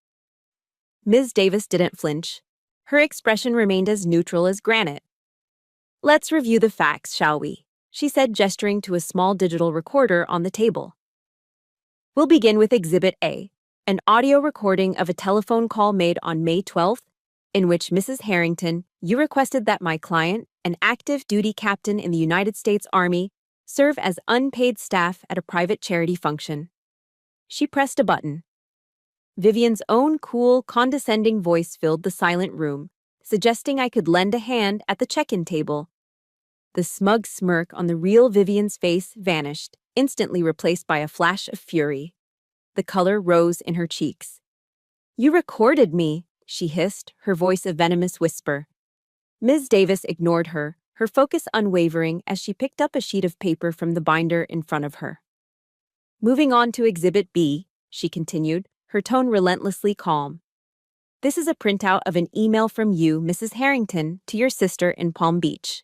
Ms. Davis didn't flinch. Her expression remained as neutral as granite. Let's review the facts, shall we? She said, gesturing to a small digital recorder on the table. We'll begin with Exhibit A, an audio recording of a telephone call made on May 12th, in which Mrs. Harrington, you requested that my client, an active duty captain in the United States Army, serve as unpaid staff at a private charity function. She pressed a button. Vivian's own cool, condescending voice filled the silent room, suggesting I could lend a hand at the check-in table. The smug smirk on the real Vivian's face vanished, instantly replaced by a flash of fury. The color rose in her cheeks. You recorded me, she hissed, her voice a venomous whisper. Ms. Davis ignored her, her focus unwavering as she picked up a sheet of paper from the binder in front of her. Moving on to Exhibit B, she continued, her tone relentlessly calm. This is a printout of an email from you, Mrs. Harrington, to your sister in Palm Beach.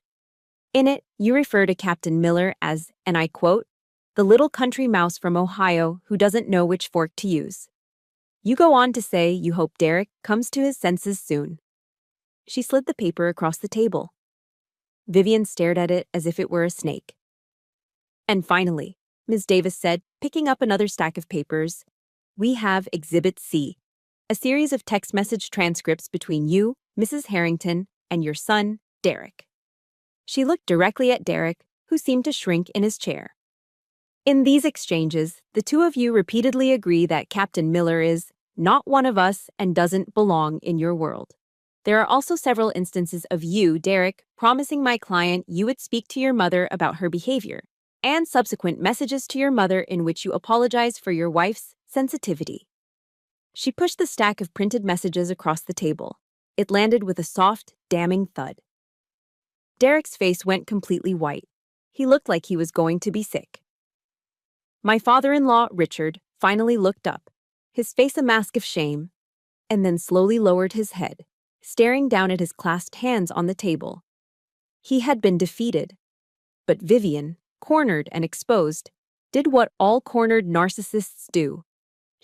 In it, you refer to Captain Miller as, and I quote, the little country mouse from Ohio who doesn't know which fork to use. You go on to say you hope Derek comes to his senses soon. She slid the paper across the table. Vivian stared at it as if it were a snake. And finally, Ms. Davis said, picking up another stack of papers, we have Exhibit C, a series of text message transcripts between you, Mrs. Harrington, and your son, Derek. She looked directly at Derek, who seemed to shrink in his chair. In these exchanges, the two of you repeatedly agree that Captain Miller is not one of us and doesn't belong in your world. There are also several instances of you, Derek, promising my client you would speak to your mother about her behavior, and subsequent messages to your mother in which you apologize for your wife's sensitivity. She pushed the stack of printed messages across the table. It landed with a soft, damning thud. Derek's face went completely white. He looked like he was going to be sick. My father-in-law, Richard, finally looked up, his face a mask of shame, and then slowly lowered his head, staring down at his clasped hands on the table. He had been defeated, but Vivian, cornered and exposed, did what all cornered narcissists do.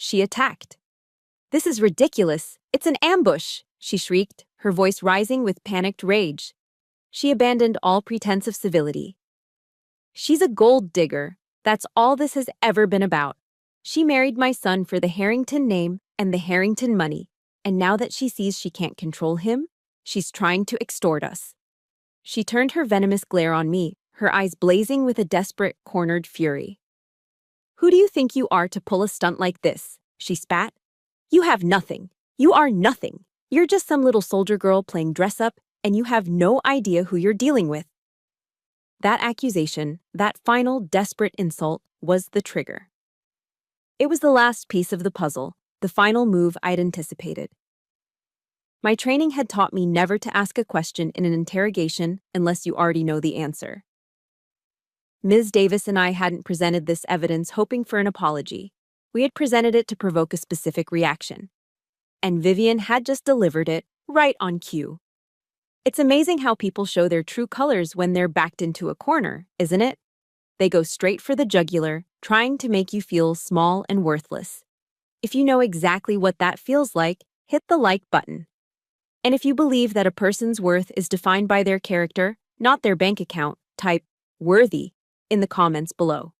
She attacked. This is ridiculous. It's an ambush, she shrieked, her voice rising with panicked rage. She abandoned all pretense of civility. She's a gold digger. That's all this has ever been about. She married my son for the Harrington name and the Harrington money, and now that she sees she can't control him, she's trying to extort us. She turned her venomous glare on me, her eyes blazing with a desperate, cornered fury. Who do you think you are to pull a stunt like this? She spat. You have nothing. You are nothing. You're just some little soldier girl playing dress-up, and you have no idea who you're dealing with. That accusation, that final desperate insult, was the trigger. It was the last piece of the puzzle, the final move I'd anticipated. My training had taught me never to ask a question in an interrogation unless you already know the answer. Ms. Davis and I hadn't presented this evidence hoping for an apology. We had presented it to provoke a specific reaction. And Vivian had just delivered it, right on cue. It's amazing how people show their true colors when they're backed into a corner, isn't it? They go straight for the jugular, trying to make you feel small and worthless. If you know exactly what that feels like, hit the like button. And if you believe that a person's worth is defined by their character, not their bank account, type worthy in the comments below.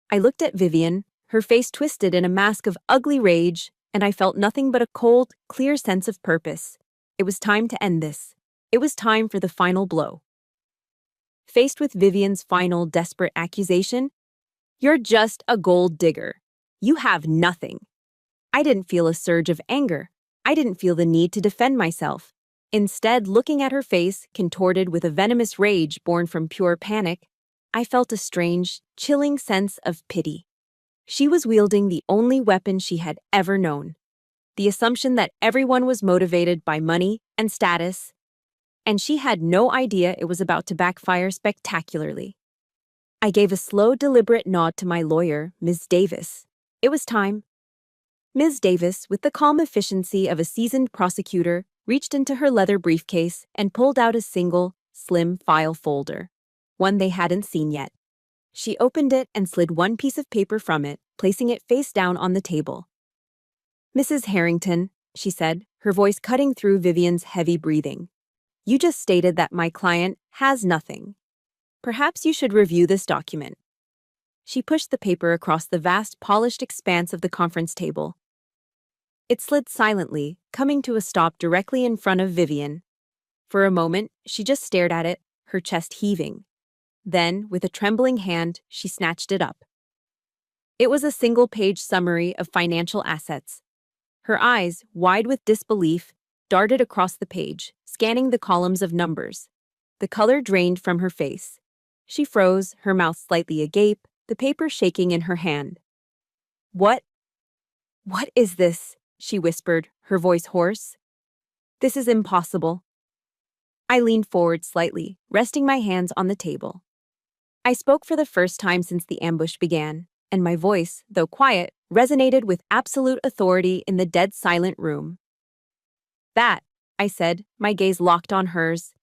I looked at Vivian, her face twisted in a mask of ugly rage, and I felt nothing but a cold, clear sense of purpose. It was time to end this. It was time for the final blow. Faced with Vivian's final, desperate accusation, "You're just a gold digger. You have nothing." I didn't feel a surge of anger. I didn't feel the need to defend myself. Instead, looking at her face, contorted with a venomous rage born from pure panic, I felt a strange, chilling sense of pity. She was wielding the only weapon she had ever known, the assumption that everyone was motivated by money and status, and she had no idea it was about to backfire spectacularly. I gave a slow, deliberate nod to my lawyer, Ms. Davis. It was time. Ms. Davis, with the calm efficiency of a seasoned prosecutor, reached into her leather briefcase and pulled out a single, slim file folder, one they hadn't seen yet. She opened it and slid one piece of paper from it, placing it face down on the table. "Mrs. Harrington," she said, her voice cutting through Vivian's heavy breathing, "you just stated that my client has nothing. Perhaps you should review this document." She pushed the paper across the vast, polished expanse of the conference table. It slid silently, coming to a stop directly in front of Vivian. For a moment, she just stared at it, her chest heaving. Then, with a trembling hand, she snatched it up. It was a single-page summary of financial assets. Her eyes, wide with disbelief, darted across the page, scanning the columns of numbers. The color drained from her face. She froze, her mouth slightly agape, the paper shaking in her hand. What is this?" she whispered, her voice hoarse. "This is impossible." I leaned forward slightly, resting my hands on the table. I spoke for the first time since the ambush began, and my voice, though quiet, resonated with absolute authority in the dead silent room. "That," I said, my gaze locked on hers,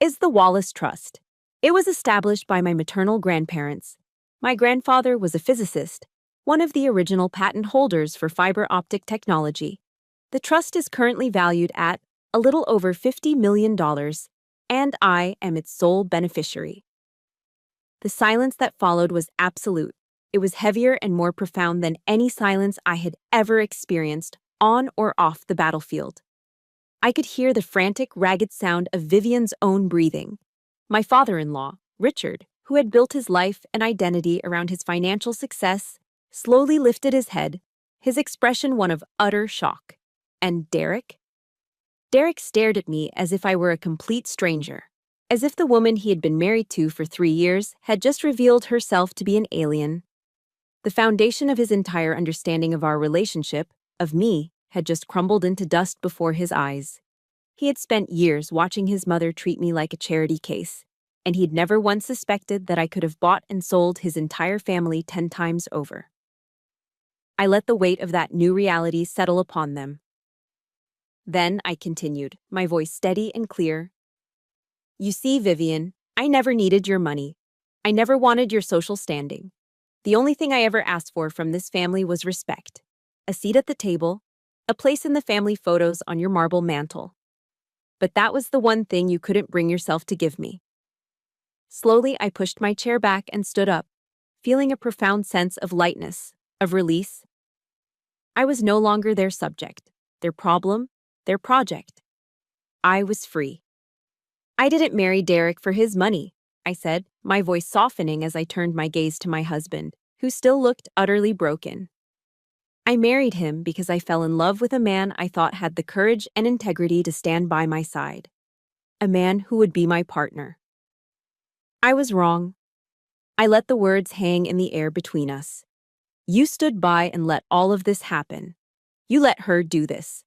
"is the Wallace Trust. It was established by my maternal grandparents. My grandfather was a physicist, one of the original patent holders for fiber optic technology. The trust is currently valued at a little over $50 million, and I am its sole beneficiary." The silence that followed was absolute. It was heavier and more profound than any silence I had ever experienced, on or off the battlefield. I could hear the frantic, ragged sound of Vivian's own breathing. My father-in-law, Richard, who had built his life and identity around his financial success, slowly lifted his head, his expression one of utter shock. And Derek? Derek stared at me as if I were a complete stranger, as if the woman he had been married to for 3 years had just revealed herself to be an alien. The foundation of his entire understanding of our relationship, of me, had just crumbled into dust before his eyes. He had spent years watching his mother treat me like a charity case, and he'd never once suspected that I could have bought and sold his entire family 10 times over. I let the weight of that new reality settle upon them. Then I continued, my voice steady and clear. "You see, Vivian, I never needed your money. I never wanted your social standing. The only thing I ever asked for from this family was respect, a seat at the table, a place in the family photos on your marble mantle. But that was the one thing you couldn't bring yourself to give me." Slowly, I pushed my chair back and stood up, feeling a profound sense of lightness, of release. I was no longer their subject, their problem, their project. I was free. "I didn't marry Derek for his money," I said, my voice softening as I turned my gaze to my husband, who still looked utterly broken. "I married him because I fell in love with a man I thought had the courage and integrity to stand by my side. A man who would be my partner." I was wrong. I let the words hang in the air between us. "You stood by and let all of this happen. You let her do this."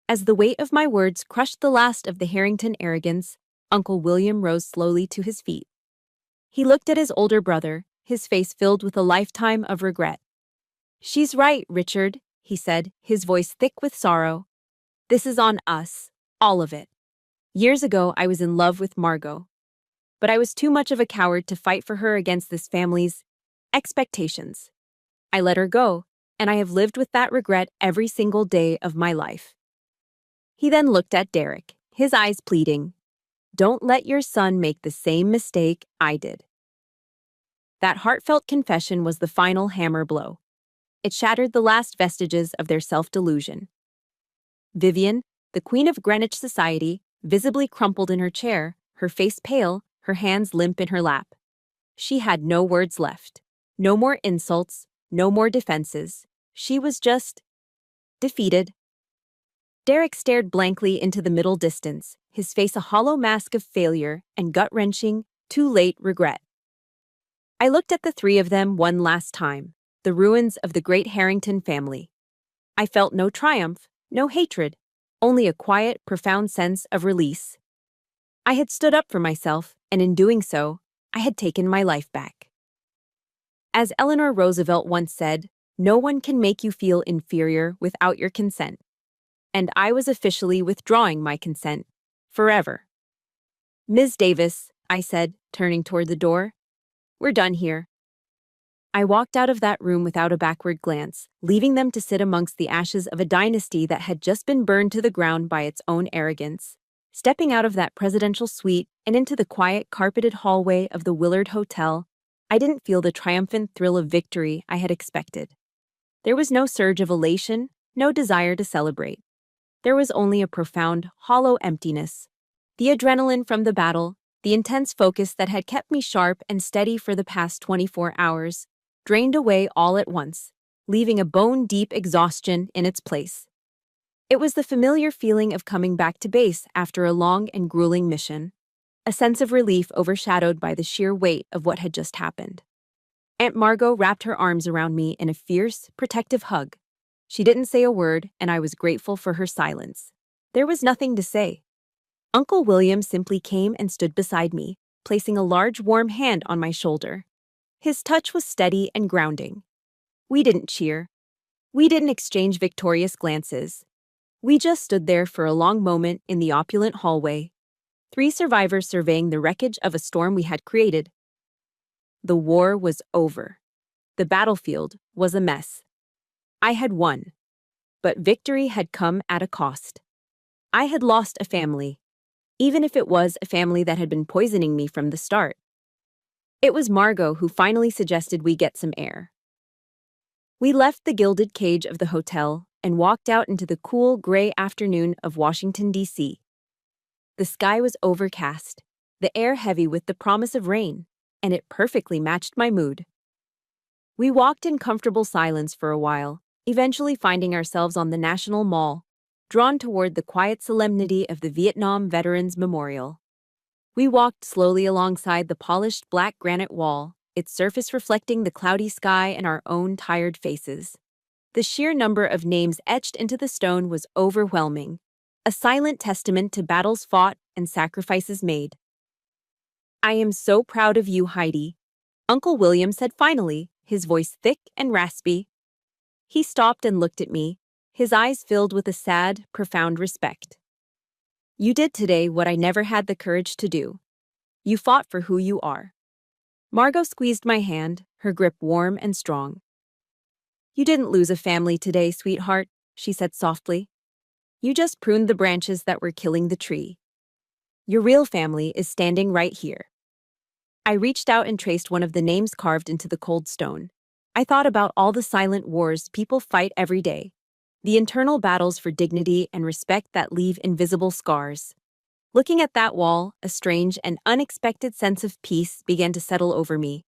As the weight of my words crushed the last of the Harrington arrogance, Uncle William rose slowly to his feet. He looked at his older brother, his face filled with a lifetime of regret. "She's right, Richard," he said, his voice thick with sorrow. "This is on us, all of it. Years ago, I was in love with Margot. But I was too much of a coward to fight for her against this family's expectations. I let her go, and I have lived with that regret every single day of my life." He then looked at Derek, his eyes pleading, "Don't let your son make the same mistake I did." That heartfelt confession was the final hammer blow. It shattered the last vestiges of their self-delusion. Vivian, the queen of Greenwich society, visibly crumpled in her chair, her face pale, her hands limp in her lap. She had no words left. No more insults, no more defenses. She was just defeated. Derek stared blankly into the middle distance, his face a hollow mask of failure and gut-wrenching, too-late regret. I looked at the three of them one last time, the ruins of the great Harrington family. I felt no triumph, no hatred, only a quiet, profound sense of release. I had stood up for myself, and in doing so, I had taken my life back. As Eleanor Roosevelt once said, no one can make you feel inferior without your consent. And I was officially withdrawing my consent, forever. Ms. Davis, I said, turning toward the door, we're done here. I walked out of that room without a backward glance, leaving them to sit amongst the ashes of a dynasty that had just been burned to the ground by its own arrogance. Stepping out of that presidential suite and into the quiet, carpeted hallway of the Willard Hotel, I didn't feel the triumphant thrill of victory I had expected. There was no surge of elation, no desire to celebrate. There was only a profound, hollow emptiness. The adrenaline from the battle, the intense focus that had kept me sharp and steady for the past 24 hours, drained away all at once, leaving a bone-deep exhaustion in its place. It was the familiar feeling of coming back to base after a long and grueling mission, a sense of relief overshadowed by the sheer weight of what had just happened. Aunt Margot wrapped her arms around me in a fierce, protective hug. She didn't say a word, and I was grateful for her silence. There was nothing to say. Uncle William simply came and stood beside me, placing a large warm hand on my shoulder. His touch was steady and grounding. We didn't cheer. We didn't exchange victorious glances. We just stood there for a long moment in the opulent hallway, three survivors surveying the wreckage of a storm we had created. The war was over. The battlefield was a mess. I had won. But victory had come at a cost. I had lost a family, even if it was a family that had been poisoning me from the start. It was Margot who finally suggested we get some air. We left the gilded cage of the hotel and walked out into the cool, gray afternoon of Washington, D.C. The sky was overcast, the air heavy with the promise of rain, and it perfectly matched my mood. We walked in comfortable silence for a while, eventually finding ourselves on the National Mall, drawn toward the quiet solemnity of the Vietnam Veterans Memorial. We walked slowly alongside the polished black granite wall, its surface reflecting the cloudy sky and our own tired faces. The sheer number of names etched into the stone was overwhelming, a silent testament to battles fought and sacrifices made. "I am so proud of you, Heidi," Uncle William said finally, his voice thick and raspy. He stopped and looked at me, his eyes filled with a sad, profound respect. "You did today what I never had the courage to do. You fought for who you are." Margot squeezed my hand, her grip warm and strong. "You didn't lose a family today, sweetheart," she said softly. "You just pruned the branches that were killing the tree. Your real family is standing right here." I reached out and traced one of the names carved into the cold stone. I thought about all the silent wars people fight every day, the internal battles for dignity and respect that leave invisible scars. Looking at that wall, a strange and unexpected sense of peace began to settle over me.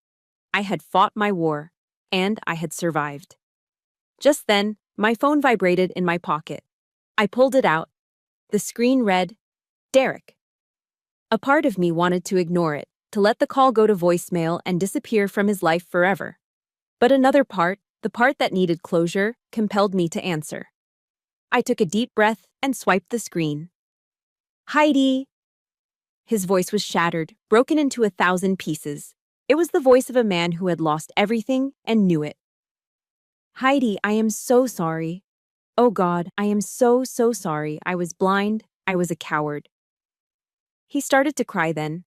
I had fought my war, and I had survived. Just then, my phone vibrated in my pocket. I pulled it out. The screen read, "Derek." A part of me wanted to ignore it, to let the call go to voicemail and disappear from his life forever. But another part, the part that needed closure, compelled me to answer. I took a deep breath and swiped the screen. "Heidi!" His voice was shattered, broken into 1,000 pieces. It was the voice of a man who had lost everything and knew it. "Heidi, I am so sorry. Oh God, I am so sorry. I was blind. I was a coward." He started to cry then.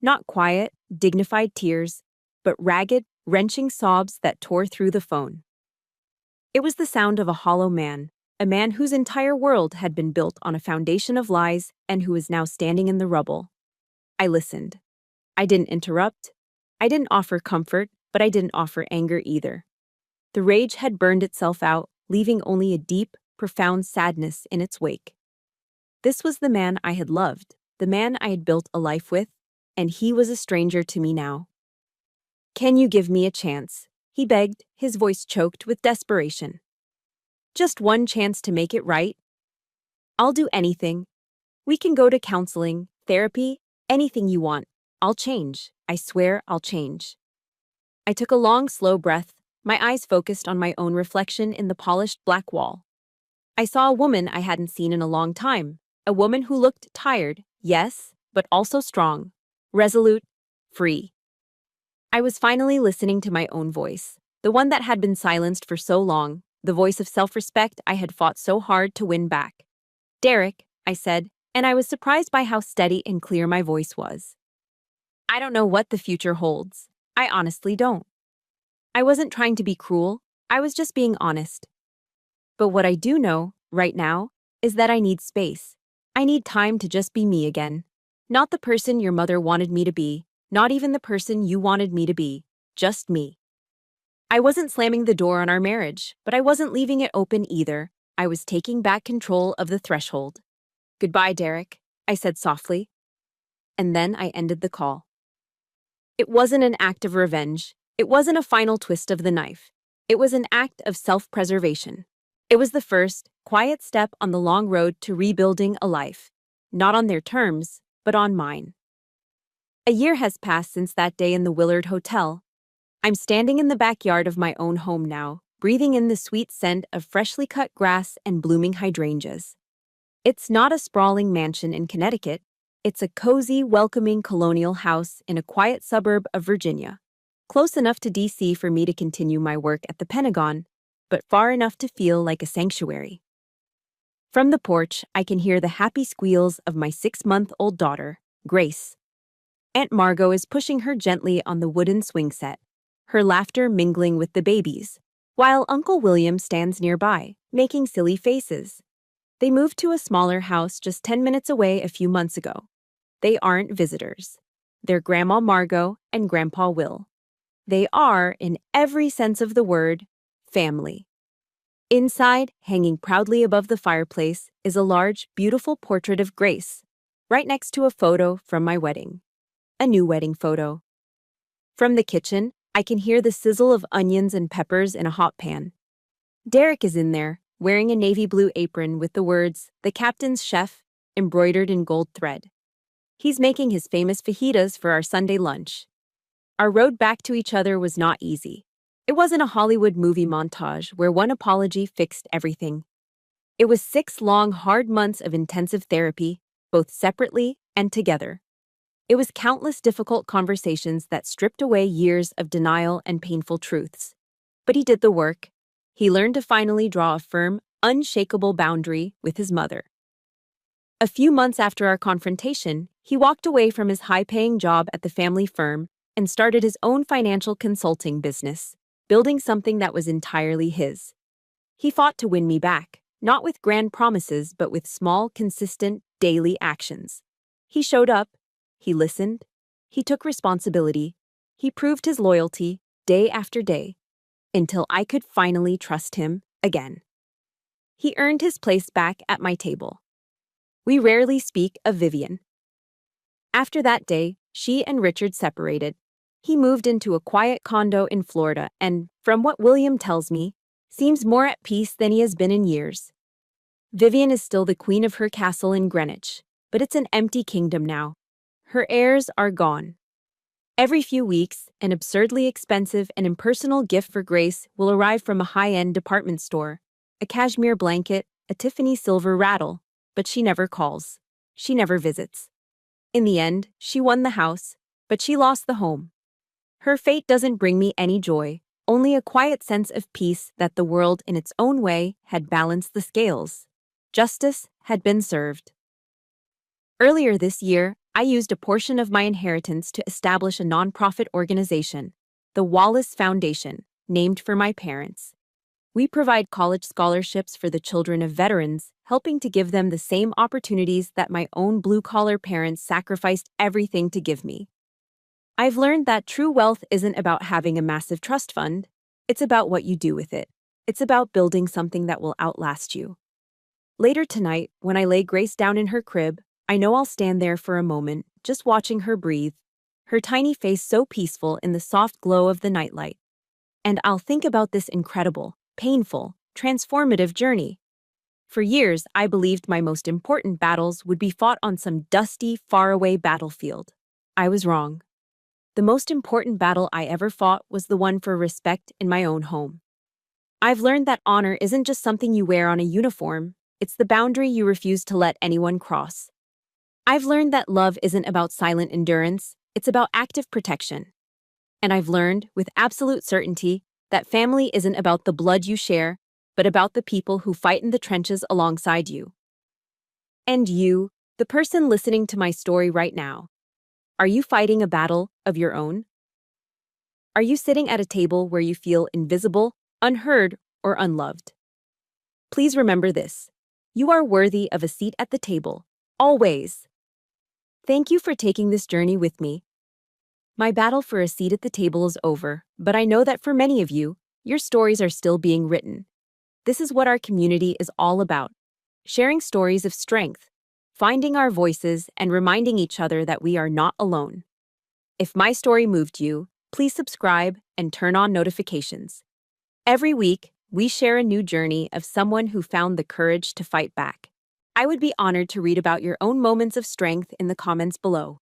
Not quiet, dignified tears, but ragged, wrenching sobs that tore through the phone. It was the sound of a hollow man, a man whose entire world had been built on a foundation of lies and who was now standing in the rubble. I listened. I didn't interrupt. I didn't offer comfort, but I didn't offer anger either. The rage had burned itself out, leaving only a deep, profound sadness in its wake. This was the man I had loved, the man I had built a life with, and he was a stranger to me now. "Can you give me a chance?" he begged, his voice choked with desperation. "Just one chance to make it right? I'll do anything. We can go to counseling, therapy, anything you want. I'll change. I swear I'll change." I took a long, slow breath, my eyes focused on my own reflection in the polished black wall. I saw a woman I hadn't seen in a long time, a woman who looked tired, yes, but also strong, resolute, free. I was finally listening to my own voice, the one that had been silenced for so long, the voice of self-respect I had fought so hard to win back. "Derek," I said, and I was surprised by how steady and clear my voice was. "I don't know what the future holds. I honestly don't." I wasn't trying to be cruel, I was just being honest. But what I do know, right now, is that I need space. I need time to just be me again. Not the person your mother wanted me to be, not even the person you wanted me to be, just me. I wasn't slamming the door on our marriage, but I wasn't leaving it open either. I was taking back control of the threshold. "Goodbye, Derek," I said softly. And then I ended the call. It wasn't an act of revenge. It wasn't a final twist of the knife. It was an act of self-preservation. It was the first, quiet step on the long road to rebuilding a life. Not on their terms, but on mine. A year has passed since that day in the Willard Hotel. I'm standing in the backyard of my own home now, breathing in the sweet scent of freshly cut grass and blooming hydrangeas. It's not a sprawling mansion in Connecticut. It's a cozy, welcoming colonial house in a quiet suburb of Virginia. Close enough to DC for me to continue my work at the Pentagon, but far enough to feel like a sanctuary. From the porch, I can hear the happy squeals of my 6-month-old daughter, Grace. Aunt Margot is pushing her gently on the wooden swing set, her laughter mingling with the baby's, while Uncle William stands nearby, making silly faces. They moved to a smaller house just 10 minutes away a few months ago. They aren't visitors. They're Grandma Margot and Grandpa Will. They are, in every sense of the word, family. Inside, hanging proudly above the fireplace, is a large, beautiful portrait of Grace, right next to a photo from my wedding. A new wedding photo. From the kitchen, I can hear the sizzle of onions and peppers in a hot pan. Derek is in there, wearing a navy blue apron with the words, "The Captain's Chef," embroidered in gold thread. He's making his famous fajitas for our Sunday lunch. Our road back to each other was not easy. It wasn't a Hollywood movie montage where one apology fixed everything. It was 6 long, hard months of intensive therapy, both separately and together. It was countless difficult conversations that stripped away years of denial and painful truths. But he did the work. He learned to finally draw a firm, unshakable boundary with his mother. A few months after our confrontation, he walked away from his high-paying job at the family firm and started his own financial consulting business, building something that was entirely his. He fought to win me back, not with grand promises, but with small, consistent, daily actions. He showed up, he listened, he took responsibility, he proved his loyalty day after day, until I could finally trust him again. He earned his place back at my table. We rarely speak of Vivian. After that day, she and Richard separated. He moved into a quiet condo in Florida and, from what William tells me, seems more at peace than he has been in years. Vivian is still the queen of her castle in Greenwich, but it's an empty kingdom now. Her heirs are gone. Every few weeks, an absurdly expensive and impersonal gift for Grace will arrive from a high-end department store, a cashmere blanket, a Tiffany silver rattle, but she never calls. She never visits. In the end, she won the house, but she lost the home. Her fate doesn't bring me any joy, only a quiet sense of peace that the world in its own way had balanced the scales. Justice had been served. Earlier this year, I used a portion of my inheritance to establish a nonprofit organization, the Wallace Foundation, named for my parents. We provide college scholarships for the children of veterans, helping to give them the same opportunities that my own blue-collar parents sacrificed everything to give me. I've learned that true wealth isn't about having a massive trust fund. It's about what you do with it. It's about building something that will outlast you. Later tonight, when I lay Grace down in her crib, I know I'll stand there for a moment, just watching her breathe, her tiny face so peaceful in the soft glow of the nightlight. And I'll think about this incredible, painful, transformative journey. For years, I believed my most important battles would be fought on some dusty, faraway battlefield. I was wrong. The most important battle I ever fought was the one for respect in my own home. I've learned that honor isn't just something you wear on a uniform, it's the boundary you refuse to let anyone cross. I've learned that love isn't about silent endurance, it's about active protection. And I've learned, with absolute certainty, that family isn't about the blood you share, but about the people who fight in the trenches alongside you. And you, the person listening to my story right now, are you fighting a battle of your own? Are you sitting at a table where you feel invisible, unheard, or unloved? Please remember this. You are worthy of a seat at the table, always. Thank you for taking this journey with me. My battle for a seat at the table is over, but I know that for many of you, your stories are still being written. This is what our community is all about, sharing stories of strength, finding our voices, and reminding each other that we are not alone. If my story moved you, please subscribe and turn on notifications. Every week, we share a new journey of someone who found the courage to fight back. I would be honored to read about your own moments of strength in the comments below.